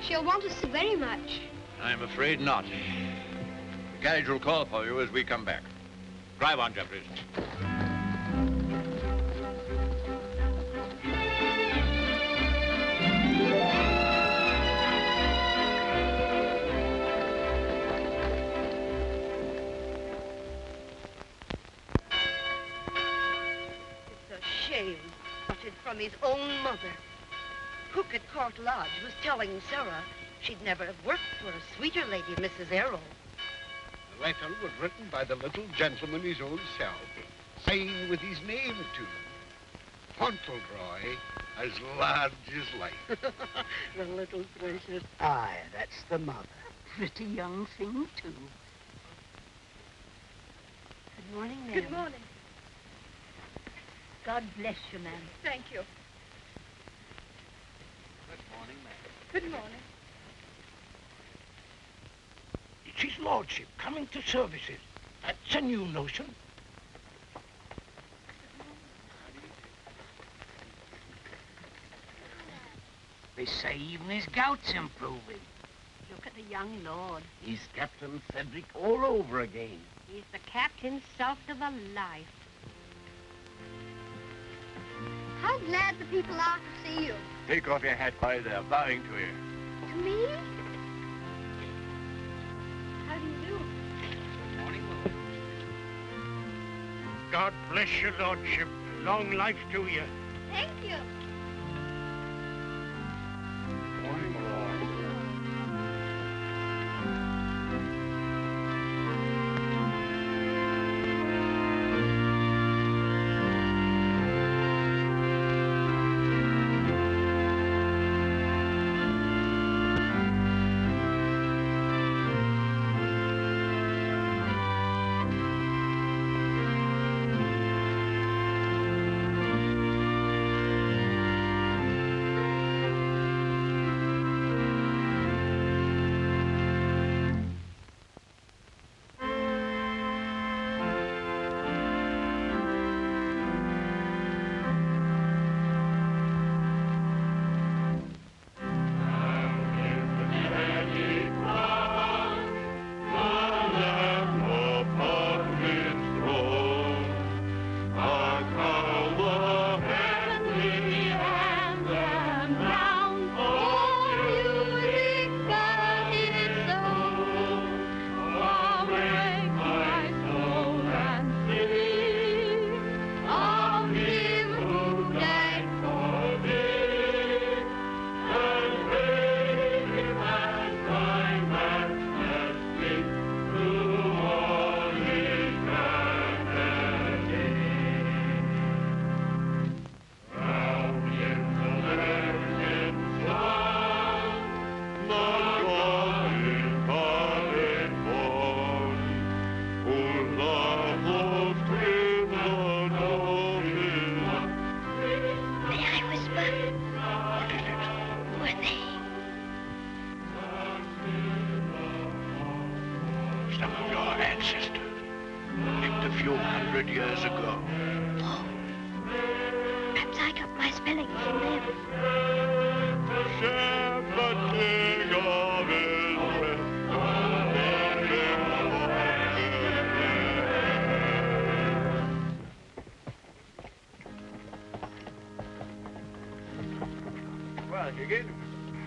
She'll want to see very much. I'm afraid not. The carriage will call for you as we come back. Drive on, Jeffries. From his own mother. Cook at Court Lodge was telling Sarah she'd never have worked for a sweeter lady, Mrs. Errol. The letter was written by the little gentleman his own self, signed with his name too. Fauntleroy, as large as life. The little precious. Aye, that's the mother. Pretty young thing, too. Good morning, ma'am. Good morning. God bless you, ma'am. Thank you. Good morning, ma'am. Good morning. It's his lordship coming to services. That's a new notion. They say even his gout's improving. Look at the young lord. He's Captain Cedric all over again. He's the captain salt of a life. How glad the people are to see you. Take off your hat, boy. They're bowing to you. To me? How do you do? Good morning, Lord. God bless your lordship. Long life to you. Thank you. Morning, Lord.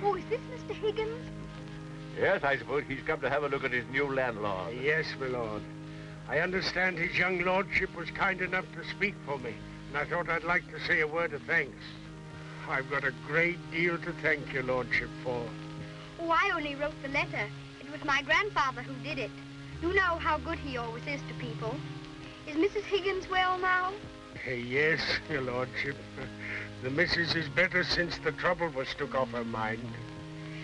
Oh, is this Mr. Higgins? Yes, I suppose he's come to have a look at his new landlord. Yes, my lord. I understand his young lordship was kind enough to speak for me, and I thought I'd like to say a word of thanks. I've got a great deal to thank your lordship for. Oh, I only wrote the letter. It was my grandfather who did it. You know how good he always is to people. Is Mrs. Higgins well now? Yes, your lordship. The missus is better since the trouble was took off her mind.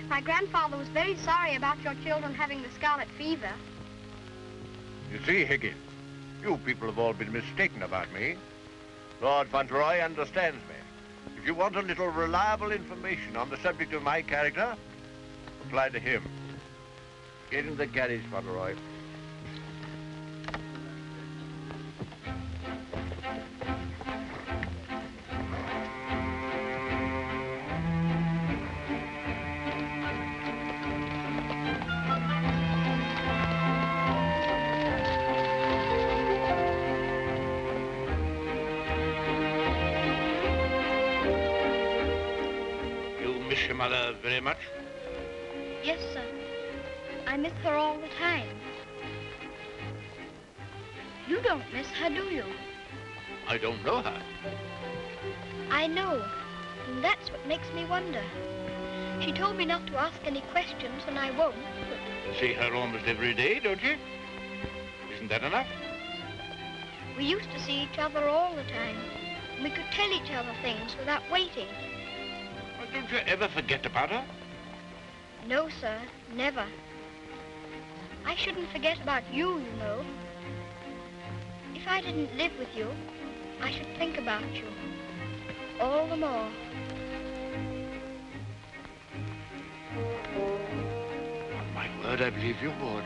My grandfather was very sorry about your children having the scarlet fever. You see, Higgins, you people have all been mistaken about me. Lord Fauntleroy understands me. If you want a little reliable information on the subject of my character, apply to him. Get in the carriage, Fauntleroy. Mother very much? Yes, sir. I miss her all the time. You don't miss her, do you? I don't know her. I know, and that's what makes me wonder. She told me not to ask any questions, and I won't, but... See her almost every day, don't you? Isn't that enough? We used to see each other all the time. And we could tell each other things without waiting. Don't you ever forget about her? No, sir, never. I shouldn't forget about you, you know. If I didn't live with you, I should think about you all the more. On my word, I believe you would.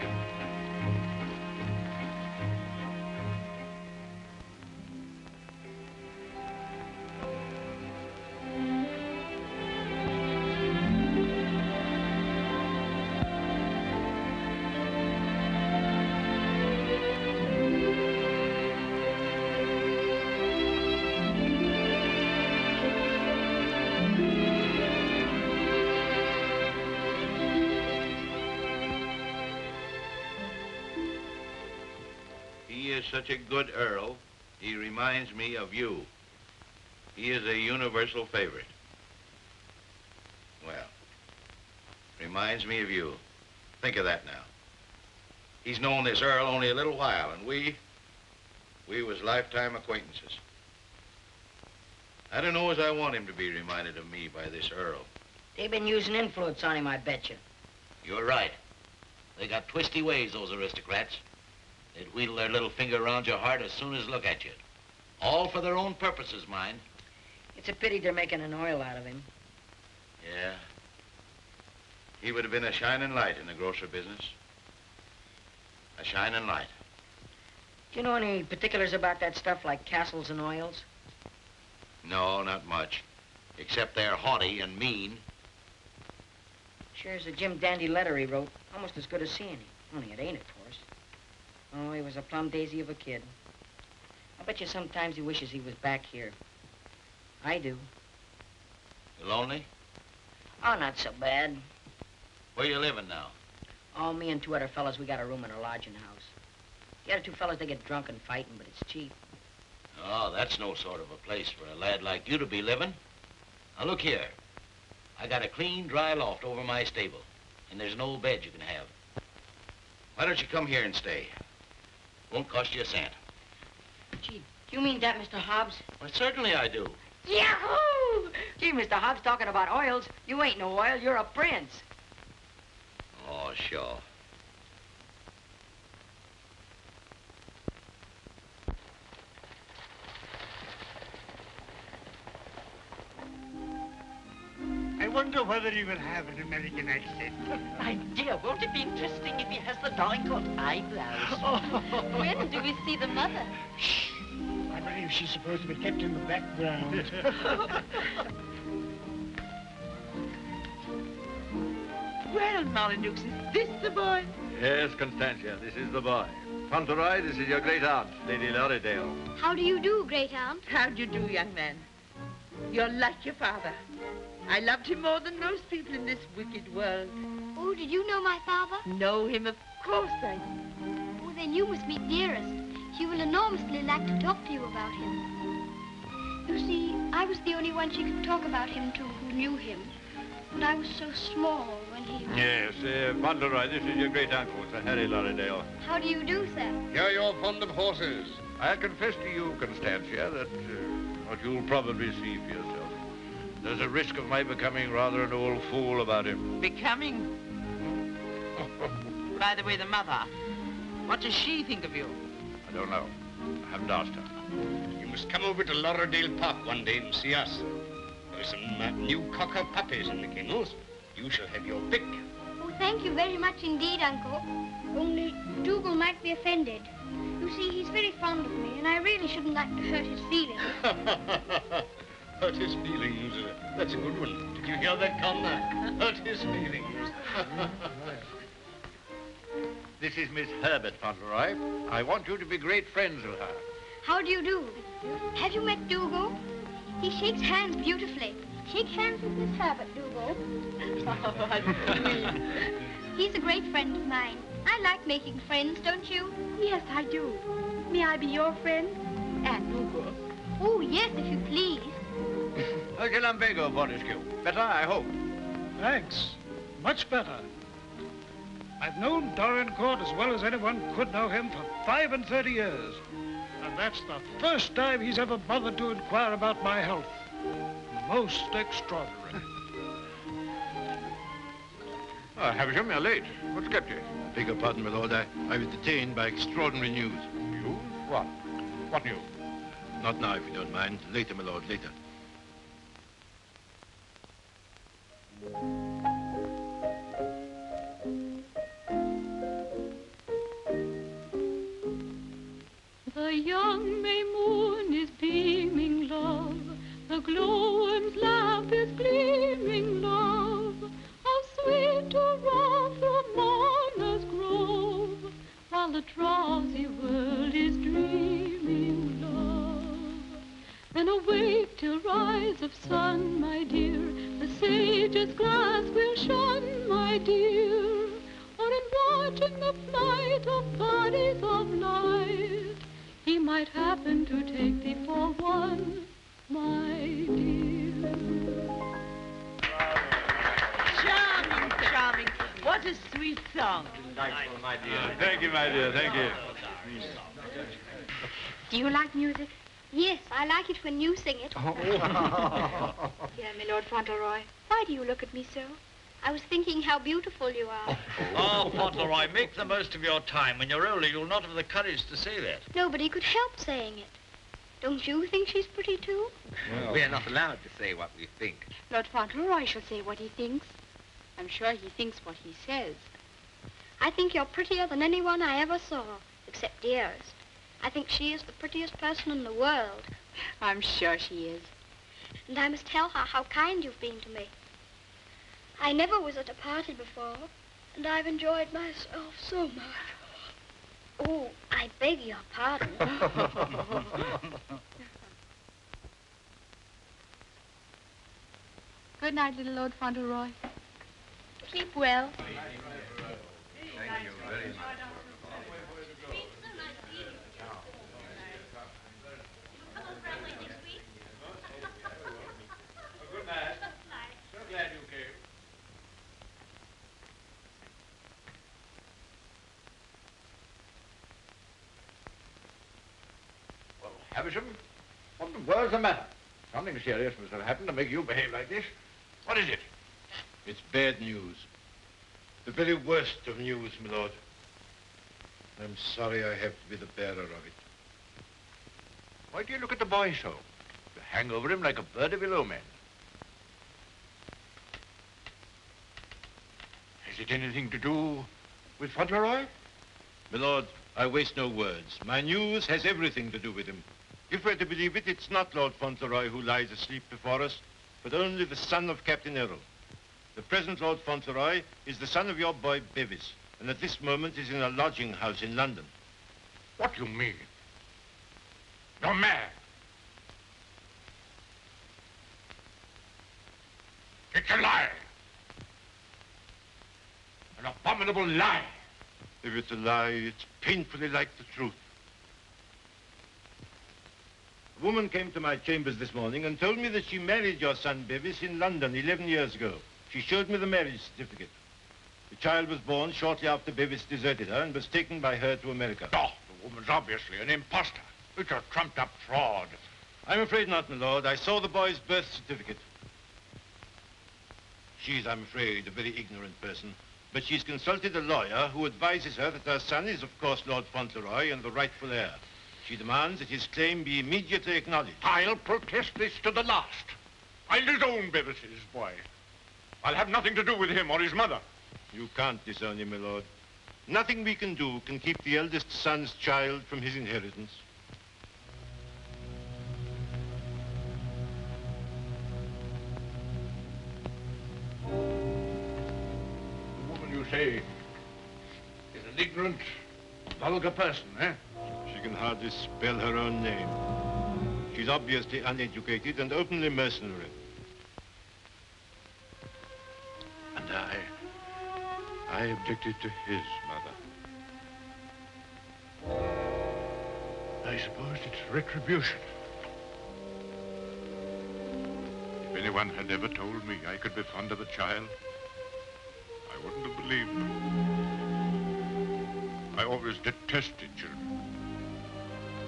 is such a good Earl, he reminds me of you. He is a universal favorite. Well, reminds me of you. Think of that now. He's known this Earl only a little while, and we was lifetime acquaintances. I don't know as I want him to be reminded of me by this Earl. They've been using influence on him, I bet you. You're right. They got twisty ways, those aristocrats. They'd wheedle their little finger around your heart as soon as look at you. All for their own purposes, mind. It's a pity they're making an oil out of him. Yeah. He would have been a shining light in the grocer business. A shining light. Do you know any particulars about that stuff like castles and oils? No, not much. Except they're haughty and mean. Shares a Jim Dandy letter he wrote. Almost as good as seeing him. Only it ain't, of course. Oh, he was a plum daisy of a kid. I bet you sometimes he wishes he was back here. I do. You lonely? Oh, not so bad. Where you living now? Oh, me and two other fellas, we got a room in a lodging house. The other two fellas, they get drunk and fighting, but it's cheap. Oh, that's no sort of a place for a lad like you to be living. Now, look here. I got a clean, dry loft over my stable, and there's an old bed you can have. Why don't you come here and stay? Won't cost you a cent. Gee, do you mean that, Mr. Hobbs? Well, certainly I do. Yahoo! Gee, Mr. Hobbs, talking about oils. You ain't no oil, you're a prince. Oh, sure. I wonder whether he will have an American accent. My dear, won't it be interesting if he has the Dorincourt eyebrows? When do we see the mother? Shh. I believe she's supposed to be kept in the background. Well, Molyneux, is this the boy? Yes, Constantia, this is the boy. Fauntleroy, this is your great aunt, Lady Lorridale. How do you do, great aunt? How do you do, young man? You're like your father. I loved him more than most people in this wicked world. Oh, did you know my father? Know him, of course I do. Oh, then you must meet Dearest. She will enormously like to talk to you about him. You see, I was the only one she could talk about him to who knew him. And I was so small when he... Yes, Fauntleroy, this is your great uncle, Sir Harry Lorridale. How do you do, sir? Hear you're fond of horses. I confess to you, Constantia, that what you'll probably see for yourself. There's a risk of my becoming rather an old fool about him. Becoming? By the way, the mother, what does she think of you? I don't know. I haven't asked her. You must come over to Lorridale Park one day and see us. There's some new cocker puppies in the kennels. You shall have your pick. Oh, thank you very much indeed, Uncle. Only Dougal might be offended. You see, he's very fond of me, and I really shouldn't like to hurt his feelings. Hurt his feelings. That's a good one. Did you hear that, Connor? Hurt his feelings. This is Miss Herbert Fauntleroy. I want you to be great friends with her. How do you do? Have you met Dougal? He shakes hands beautifully. Shake hands with Miss Herbert, Dougal. He's a great friend of mine. I like making friends, don't you? Yes, I do. May I be your friend? And Dougal? Oh, yes, if you please. How's your lumbago, Fortescue? Better, I hope. Thanks. Much better. I've known Dorincourt as well as anyone could know him for 35 years. And that's the first time he's ever bothered to inquire about my health. Most extraordinary. Havisham, you're late. What's kept you? Beg your pardon, my lord. I was detained by extraordinary news. You? What? What news? Not now, if you don't mind. Later, my lord, later. The young May moon is beaming, love. The glowworm's lamp is gleaming, love. How sweet to roam through Mona's grove, while the drowsy world is dreaming, love. Then awake till rise of sun, my dear. The sage's glass will shun, my dear. Or in watching the flight of bodies of light, he might happen to take thee for one, my dear. Charming, charming. What a sweet song. Delightful, my dear. Thank you, my dear. Thank you. Do you like music? Yes, I like it when you sing it. Dear my Lord Fauntleroy, why do you look at me so? I was thinking how beautiful you are. Oh, Fauntleroy, make the most of your time. When you're older, you'll not have the courage to say that. Nobody could help saying it. Don't you think she's pretty, too? Well, we're not allowed to say what we think. Lord Fauntleroy shall say what he thinks. I'm sure he thinks what he says. I think you're prettier than anyone I ever saw, except Dearest. I think she is the prettiest person in the world. I'm sure she is. And I must tell her how kind you've been to me. I never was at a party before, and I've enjoyed myself so much. Oh, I beg your pardon. Good night, little Lord Fauntleroy. Sleep well. Thank you very much. Good night. So glad you came. Well, Havisham, what the world's the matter? Something serious must have happened to make you behave like this. What is it? It's bad news. The very worst of news, my lord. I'm sorry I have to be the bearer of it. Why do you look at the boy so? You hang over him like a bird of ill omen. Has it anything to do with Fauntleroy? My lord, I waste no words. My news has everything to do with him. If we're to believe it, it's not Lord Fauntleroy who lies asleep before us, but only the son of Captain Errol. The present Lord Fauntleroy is the son of your boy Bevis, and at this moment is in a lodging house in London. What do you mean? You're mad. It's a lie. An abominable lie. If it's a lie, it's painfully like the truth. A woman came to my chambers this morning and told me that she married your son Bevis in London 11 years ago. She showed me the marriage certificate. The child was born shortly after Bevis deserted her and was taken by her to America. Oh, the woman's obviously an imposter. It's a trumped-up fraud. I'm afraid not, my lord. I saw the boy's birth certificate. She's, I'm afraid, a very ignorant person. But she's consulted a lawyer who advises her that her son is, of course, Lord Fauntleroy and the rightful heir. She demands that his claim be immediately acknowledged. I'll protest this to the last. I'll disown Bevis's boy. I'll have nothing to do with him or his mother. You can't disown him, my lord. Nothing we can do can keep the eldest son's child from his inheritance. The woman you say is an ignorant, vulgar person, eh? She can hardly spell her own name. She's obviously uneducated and openly mercenary. And I objected to his mother. I suppose it's retribution. If anyone had ever told me I could be fond of a child, I wouldn't have believed them. I always detested children.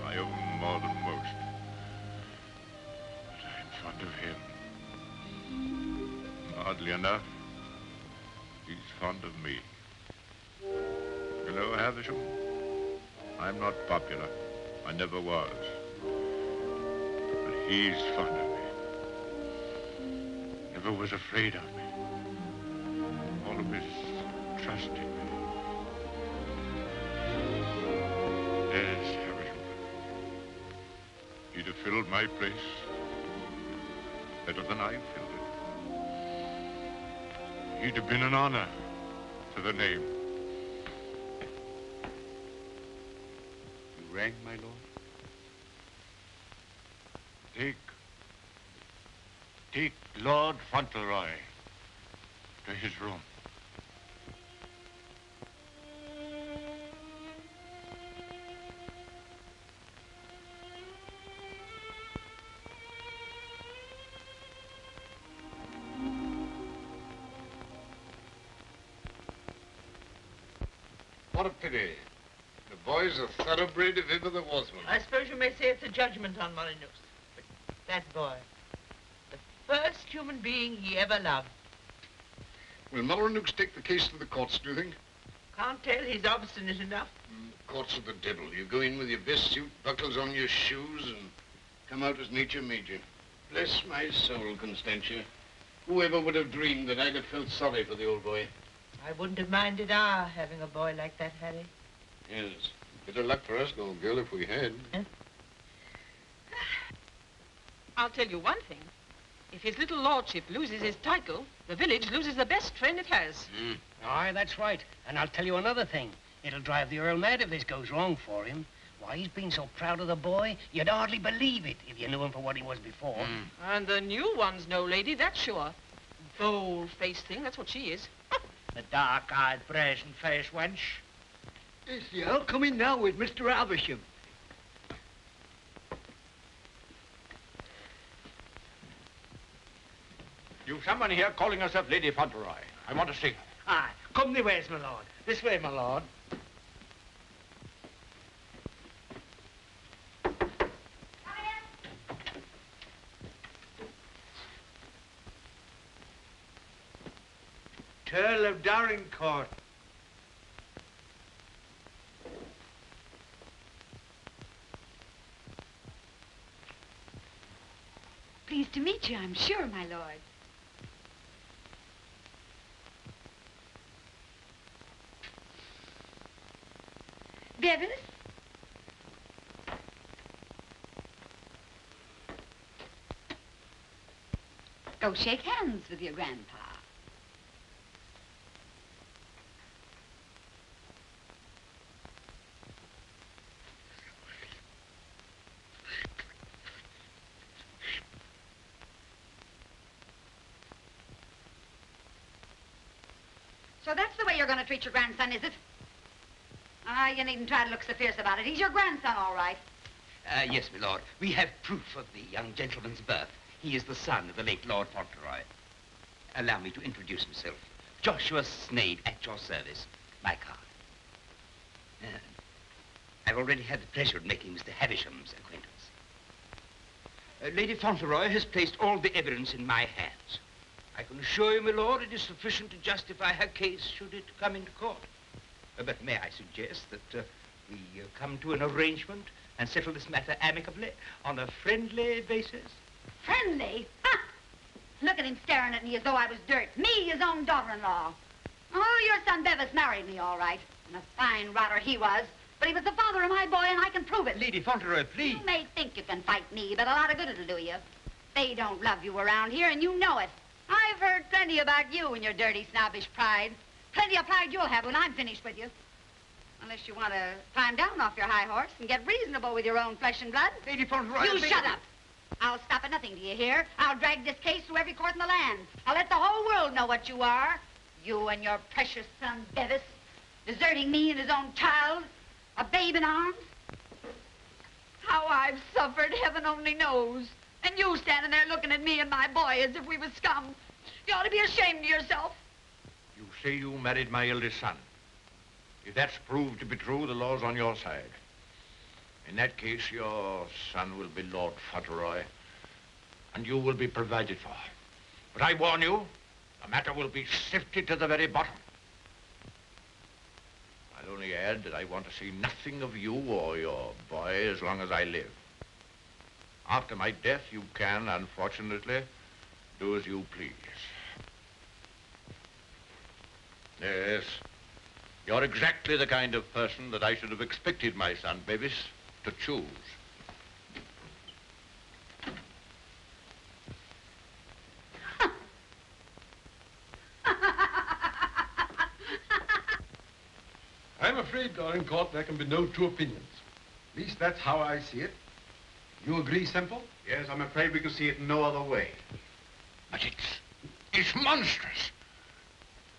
I owe them more than most. But I'm fond of him. Oddly enough, he's fond of me. You know, Havisham, I'm not popular. I never was. But he's fond of me. Never was afraid of me. Always trusted me. Yes, Havisham. He'd have filled my place better than I filled it. He'd have been an honor to the name. You rang, my lord? Take Lord Fauntleroy to his room. What a pity. The boy's a thoroughbred if ever there was one. I suppose you may say it's a judgment on Molyneux. But that boy, the first human being he ever loved. Will Molyneux take the case to the courts, do you think? Can't tell. He's obstinate enough. Courts of the devil. You go in with your best suit, buckles on your shoes, and come out as nature made you. Bless my soul, Constantia. Whoever would have dreamed that I'd have felt sorry for the old boy? I wouldn't have minded our having a boy like that, Harry. Yes. Bit of luck for us, old girl, if we had. Huh? I'll tell you one thing. If his little lordship loses his title, the village loses the best friend it has. Aye, that's right. And I'll tell you another thing. It'll drive the Earl mad if this goes wrong for him. Why, he's been so proud of the boy, you'd hardly believe it if you knew him for what he was before. And the new one's no lady, that's sure. Bold-faced thing, that's what she is. The dark-eyed, brazen-faced wench. Yes, yeah, I'll come in now with Mr. Avisham. You've someone here calling herself Lady Fauntleroy. I want to see her. Aye, come the ways, my lord. This way, my lord. Earl of Dorincourt. Pleased to meet you, I'm sure, my lord. Bevis? Go shake hands with your grandpa. So that's the way you're going to treat your grandson, is it? Ah, you needn't try to look so fierce about it. He's your grandson, all right. Yes, my lord. We have proof of the young gentleman's birth. He is the son of the late Lord Fauntleroy. Allow me to introduce himself. Joshua Snade, at your service. My card. I've already had the pleasure of making Mr. Havisham's acquaintance. Lady Fauntleroy has placed all the evidence in my hands. I can assure you, my lord, it is sufficient to justify her case should it come into court. But may I suggest that we come to an arrangement and settle this matter amicably on a friendly basis? Friendly? Ha! Look at him staring at me as though I was dirt. Me, his own daughter-in-law. Oh, your son Bevis married me, all right. And a fine rotter he was. But he was the father of my boy, and I can prove it. Lady Fauntleroy, please. You may think you can fight me, but a lot of good it'll do you. They don't love you around here, and you know it. I've heard plenty about you and your dirty, snobbish pride. Plenty of pride you'll have when I'm finished with you. Unless you want to climb down off your high horse and get reasonable with your own flesh and blood. Lady Fauntleroy... You shut up. I'll stop at nothing, do you hear? I'll drag this case through every court in the land. I'll let the whole world know what you are. You and your precious son, Bevis, deserting me and his own child, a babe in arms. How I've suffered, heaven only knows. And you standing there looking at me and my boy as if we were scum. You ought to be ashamed of yourself. You say you married my eldest son. If that's proved to be true, the law's on your side. In that case, your son will be Lord Fauntleroy, and you will be provided for. But I warn you, the matter will be sifted to the very bottom. I'll only add that I want to see nothing of you or your boy as long as I live. After my death, you can, unfortunately, do as you please. Yes, you're exactly the kind of person that I should have expected my son, Bevis, to choose. I'm afraid, Dorincourt, there can be no two opinions. At least that's how I see it. You agree, Semple? Yes, I'm afraid we can see it no other way. But it's monstrous.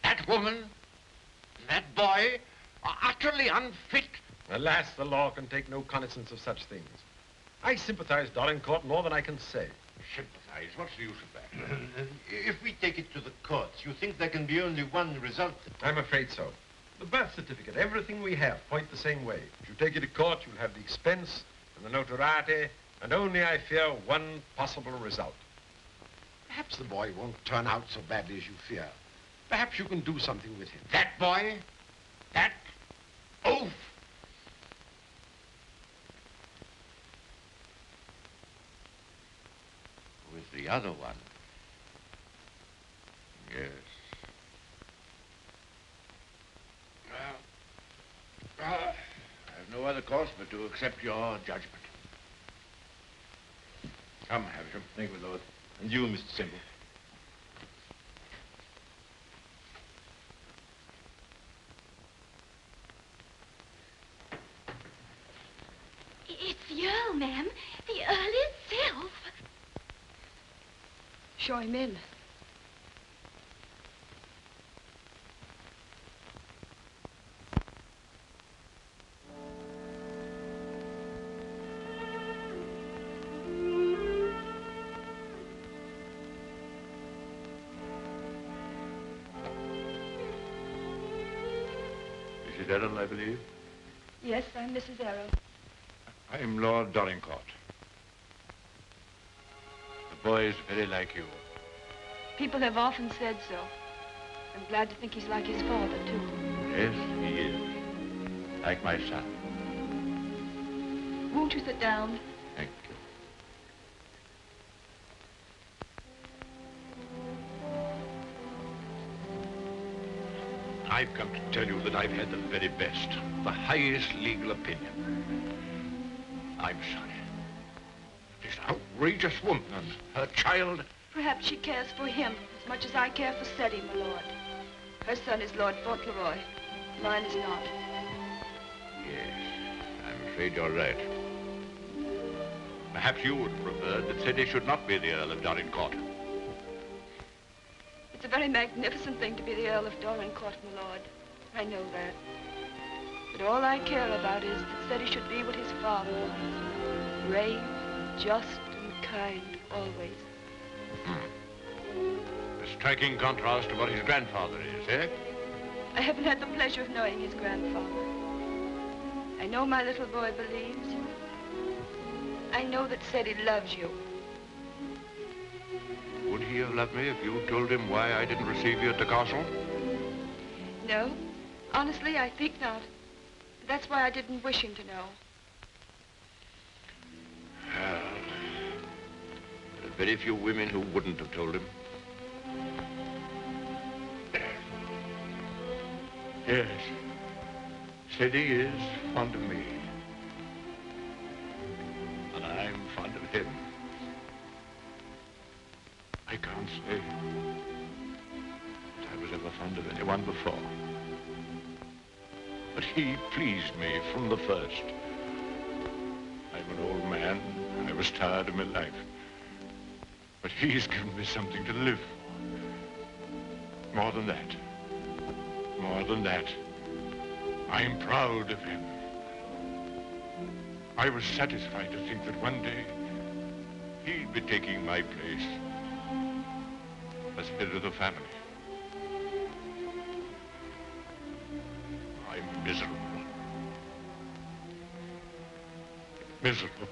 That woman, that boy, are utterly unfit. Alas, the law can take no cognizance of such things. I sympathize, Dorincourt, more than I can say. Sympathize? What's the use of that? If we take it to the courts, you think there can be only one result? I'm afraid so. The birth certificate, everything we have, point the same way. If you take it to court, you'll have the expense and the notoriety, and only, I fear, one possible result. Perhaps the boy won't turn out so badly as you fear. Perhaps you can do something with him. That boy? That oaf? With the other one. Yes. Well, I have no other course but to accept your judgment. Come, Havisham. Thank you, Lord. And you, Mr. Semple. It's the Earl, ma'am. The Earl himself. Show him in. Mrs. Errol, I believe. Yes, I'm Mrs. Errol. I'm Lord Dorincourt. The boy is very like you. People have often said so. I'm glad to think he's like his father, too. Yes, he is. Like my son. Won't you sit down? Thank you. I've come to tell you that I've had the very best, the highest legal opinion. I'm sorry. This outrageous woman and her child. Perhaps she cares for him as much as I care for Seddy, my lord. Her son is Lord Fauntleroy. Mine is not. Yes, I'm afraid you're right. Perhaps you would prefer that Seddy should not be the Earl of Dorincourt. It's a very magnificent thing to be the Earl of Dorincourt, my lord. I know that. But all I care about is that Seddy should be what his father was. Brave, just, and kind, always. A striking contrast to what his grandfather is, eh? I haven't had the pleasure of knowing his grandfather. I know my little boy believes. I know that Seddy loves you. Would he have loved me if you told him why I didn't receive you at the castle? No. Honestly, I think not. That's why I didn't wish him to know. Well, there are very few women who wouldn't have told him. Yes. Seddy is fond of me. And I'm fond of him. I can't say that I was ever fond of anyone before. But he pleased me from the first. I'm an old man. I was tired of my life. But he's given me something to live for. More than that. More than that. I'm proud of him. I was satisfied to think that one day he'd be taking my place as head of the family. I'm miserable. Miserable.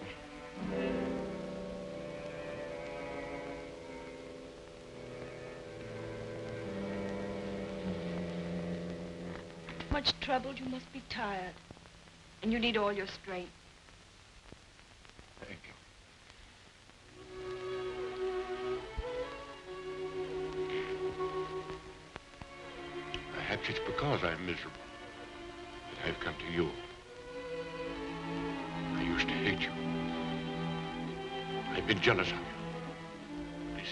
Much troubled, you must be tired. And you need all your strength. Thank you. Perhaps it's because I'm miserable that I've come to you. I used to hate you. I've been jealous of you. This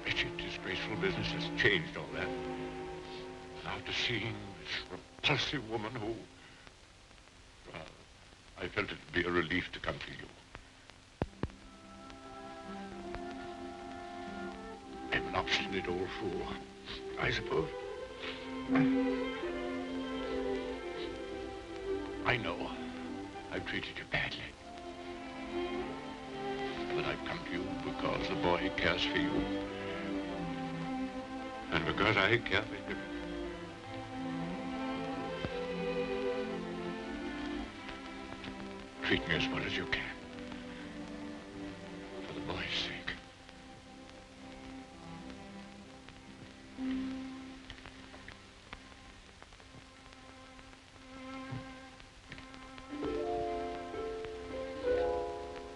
wretched, disgraceful business has changed all that. After seeing this repulsive woman who... Well, I felt it'd be a relief to come to you. I'm an obstinate old fool, I suppose. I know I've treated you badly. But I've come to you because the boy cares for you. And because I care for him. treat me as well as you can. For the boy's sake.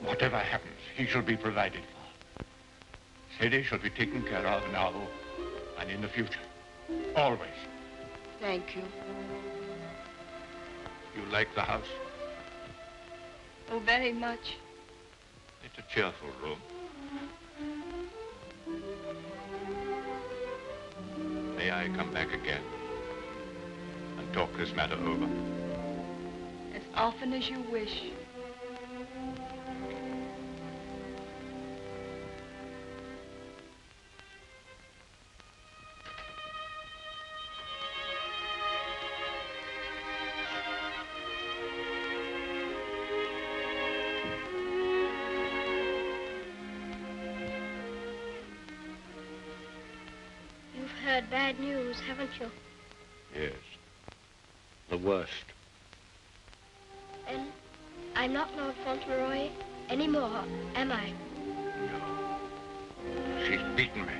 Whatever happens, he shall be provided for. Sadie shall be taken care of now and in the future. Always. Thank you. You like the house? Oh, very much. It's a cheerful room. May I come back again and talk this matter over? As often as you wish. Heard bad news, haven't you? Yes. The worst. And I'm not Lord Fauntleroy anymore, am I? No. She's beaten me.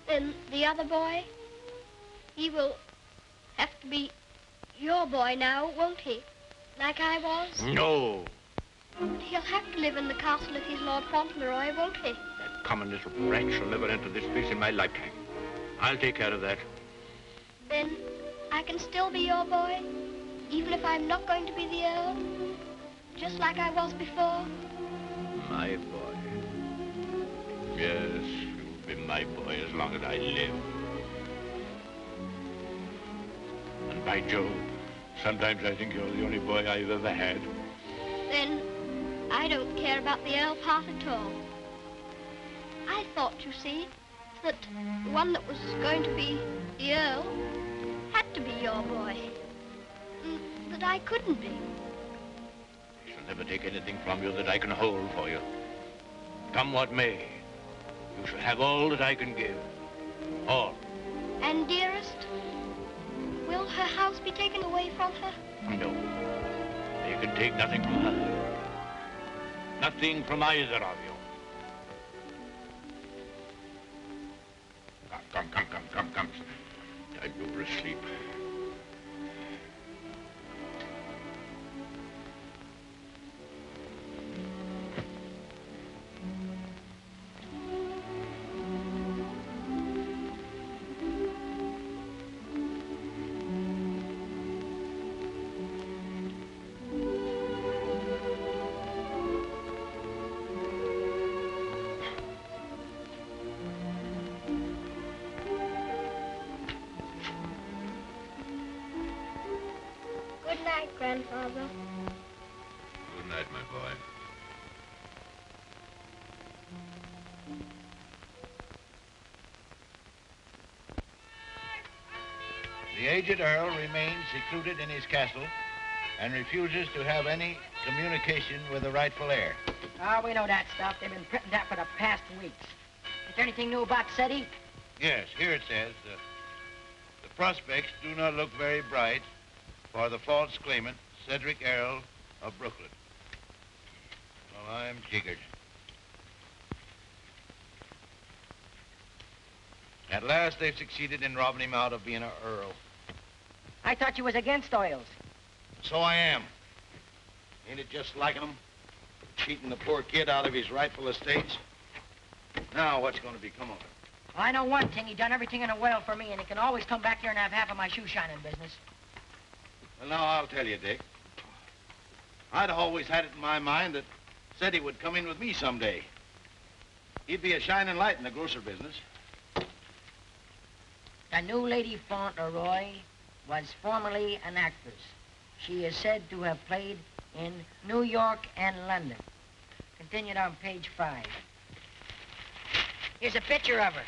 Then the other boy, he will have to be your boy now, won't he? Like I was? No. He'll have to live in the castle if he's Lord Fauntleroy, won't he? Common little brat shall never enter this place in my lifetime. I'll take care of that. Then I can still be your boy, even if I'm not going to be the Earl, just like I was before. My boy. Yes, you'll be my boy as long as I live. And by Jove, sometimes I think you're the only boy I've ever had. Then I don't care about the Earl part at all. I thought, you see, that the one that was going to be the Earl had to be your boy. That I couldn't be. I shall never take anything from you that I can hold for you. Come what may, you shall have all that I can give. All. And dearest, will her house be taken away from her? No. You can take nothing from her. Nothing from either of you. Come. Time you were asleep. Good night, Grandfather. Good night, my boy. The aged Earl remains secluded in his castle and refuses to have any communication with the rightful heir. Oh, we know that stuff. They've been printing that for the past weeks. Is there anything new about SETI? Yes, here it says, the prospects do not look very bright for the false claimant, Cedric Earl of Brooklyn. Well, I'm jiggered. At last, they've succeeded in robbing him out of being an earl. I thought you was against oils. So I am. Ain't it just like him? Cheating the poor kid out of his rightful estates? Now, what's going to become of it? Well, I know one thing. He done everything in a well for me, and he can always come back here and have half of my shoe shining business. Well, now, I'll tell you, Dick. I'd always had it in my mind that said he would come in with me someday. He'd be a shining light in the grocer business. The new Lady Fauntleroy was formerly an actress. She is said to have played in New York and London. Continued on page 5. Here's a picture of her.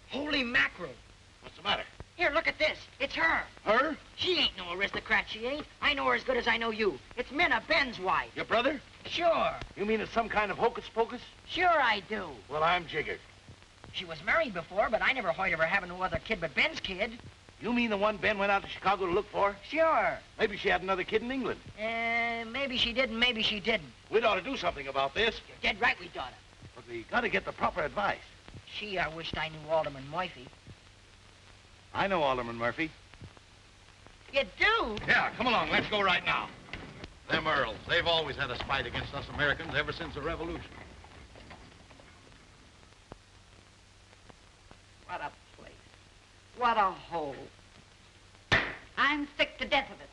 Holy mackerel. What's the matter? Here, look at this. It's her. Her? She ain't no aristocrat, she ain't. I know her as good as I know you. It's Minna, Ben's wife. Your brother? Sure. You mean it's some kind of hocus pocus? Sure I do. Well, I'm jiggered. She was married before, but I never heard of her having no other kid but Ben's kid. You mean the one Ben went out to Chicago to look for? Sure. Maybe she had another kid in England. Maybe she did and maybe she didn't. We'd ought to do something about this. You're dead right we oughta. But we got to get the proper advice. Gee, I wished I knew Alderman Murphy. I know Alderman Murphy. You do? Yeah, come along. Let's go right now. Them Earls, they've always had a spite against us Americans ever since the Revolution. What a place. What a hole. I'm sick to death of it.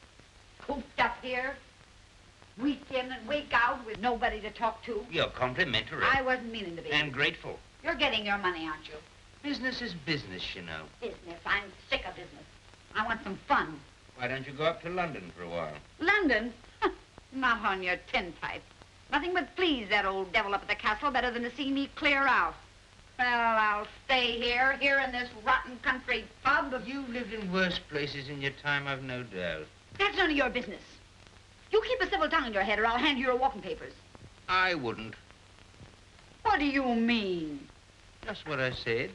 Cooped up here, week in and week out with nobody to talk to. You're complimentary. I wasn't meaning to be. And grateful. You're getting your money, aren't you? Business is business, you know. Business. I'm sick of business. I want some fun. Why don't you go up to London for a while? London? Not on your tintype. Nothing but please that old devil up at the castle better than to see me clear out. Well, I'll stay here in this rotten country pub. You've lived in worse places in your time, I've no doubt. That's none of your business. You keep a civil tongue in your head or I'll hand you your walking papers. I wouldn't. What do you mean? Just what I said.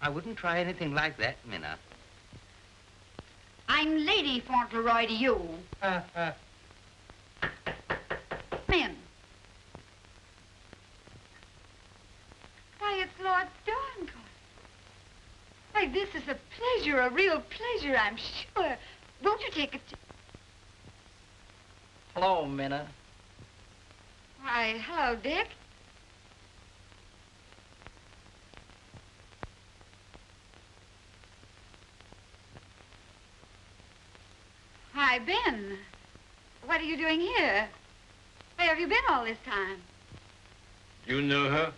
I wouldn't try anything like that, Minna. I'm Lady Fauntleroy to you. Men. Why, it's Lord Donegal. Why, this is a pleasure, a real pleasure, I'm sure. Won't you take a... Hello, Minna. Why, hello, Dick. Why, Ben. What are you doing here? Where have you been all this time? You know her?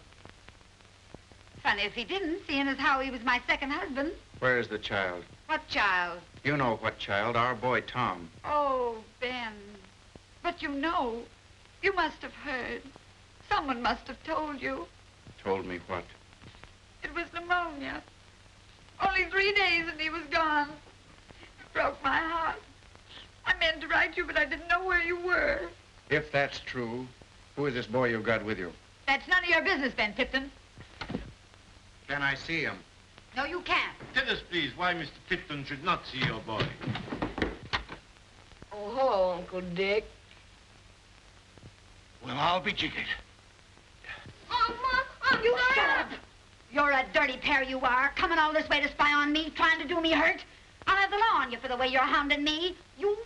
Funny if he didn't, seeing as how he was my second husband. Where is the child? What child? You know what child, our boy Tom. Oh, Ben. But you know, you must have heard. Someone must have told you. Told me what? It was pneumonia. Only 3 days and he was gone. It broke my heart. I meant to write you, but I didn't know where you were. If that's true, who is this boy you've got with you? That's none of your business, Ben Tipton. Can I see him? No, you can't. Tell us, please, why Mr. Tipton should not see your boy. Oh, hello, Uncle Dick. Well, I'll be jiggered. You shut up. You're a dirty pair, you are. Coming all this way to spy on me, trying to do me hurt. I'll have the law on you for the way you're hounding me. You...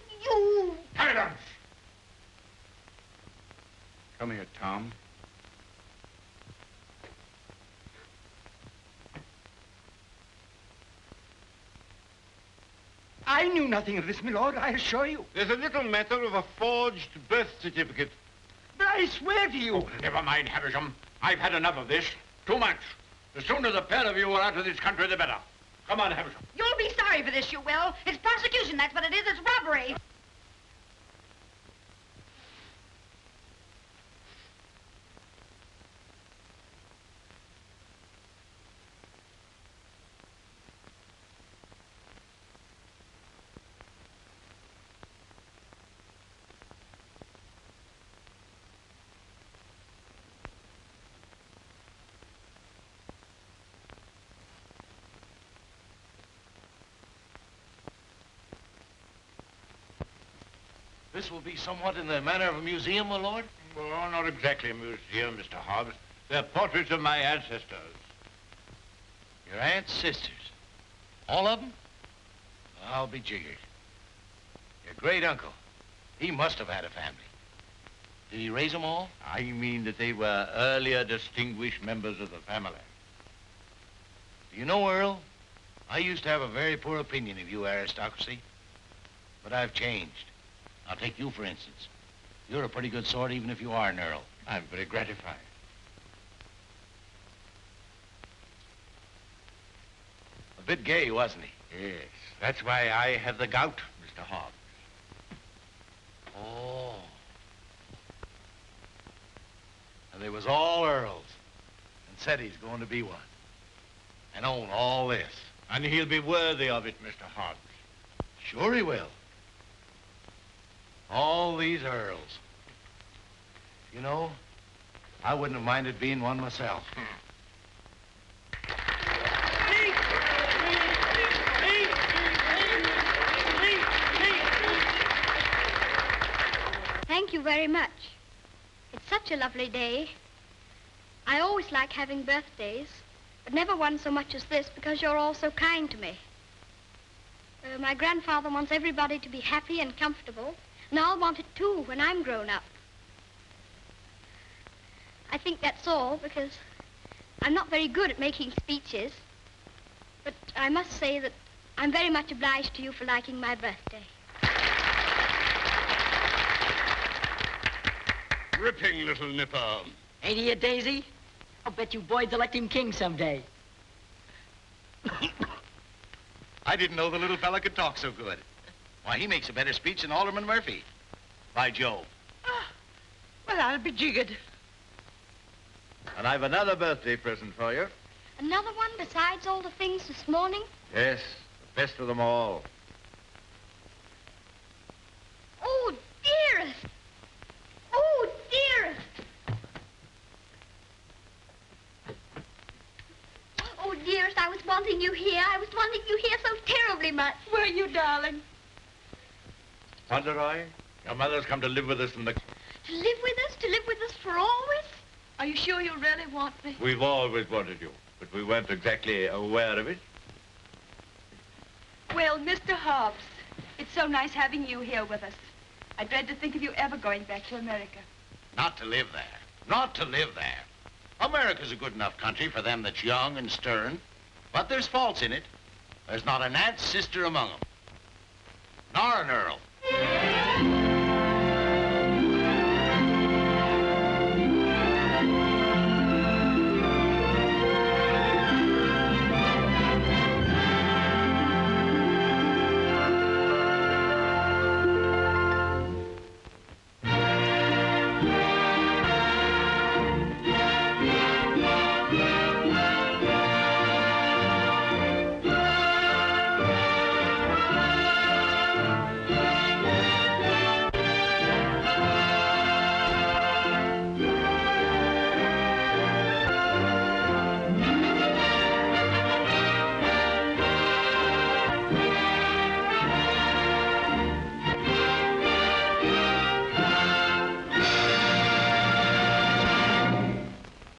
Silence! Come here, Tom. I knew nothing of this, my lord, I assure you. There's a little matter of a forged birth certificate. But I swear to you... Oh, never mind, Havisham. I've had enough of this. Too much. The sooner the pair of you are out of this country, the better. Come on, Havisham. You'll be sorry for this, you will. It's prosecution, that's what it is. It's robbery. This will be somewhat in the manner of a museum, my lord? Well, not exactly a museum, Mr. Hobbs. They're portraits of my ancestors. Your aunt's sisters? All of them? I'll be jiggered. Your great uncle, he must have had a family. Did he raise them all? I mean that they were earlier distinguished members of the family. You know, Earl, I used to have a very poor opinion of you aristocracy, but I've changed. I'll take you, for instance. You're a pretty good sort, even if you are an Earl. I'm very gratified. A bit gay, wasn't he? Yes, that's why I have the gout, Mr. Hobbs. Oh. And they was all Earls, and said he's going to be one, and own all this. And he'll be worthy of it, Mr. Hobbs. Sure he will. All these Earls. You know, I wouldn't have minded being one myself. you very much. It's such a lovely day. I always like having birthdays, but never one so much as this because you're all so kind to me. My grandfather wants everybody to be happy and comfortable, and I'll want it too when I'm grown up. I think that's all because I'm not very good at making speeches, but I must say that I'm very much obliged to you for liking my birthday. Ripping little nipper. Ain't he a daisy? I'll bet you boys elect him king someday. I didn't know the little fella could talk so good. Why, he makes a better speech than Alderman Murphy. By Jove. Well, I'll be jiggered. And I've another birthday present for you. Another one besides all the things this morning? Yes, the best of them all. Oh, dearest! Oh, dearest! Oh, dearest, I was wanting you here. I was wanting you here so terribly much. Were you, darling? Fauntleroy, your mother's come to live with us in the... To live with us? To live with us for always? Are you sure you really want me? We've always wanted you, but we weren't exactly aware of it. Well, Mr. Hobbs, it's so nice having you here with us. I dread to think of you ever going back to America. Not to live there. Not to live there. America's a good enough country for them that's young and stern, but there's faults in it. There's not an aunt's sister among them. Nor an earl.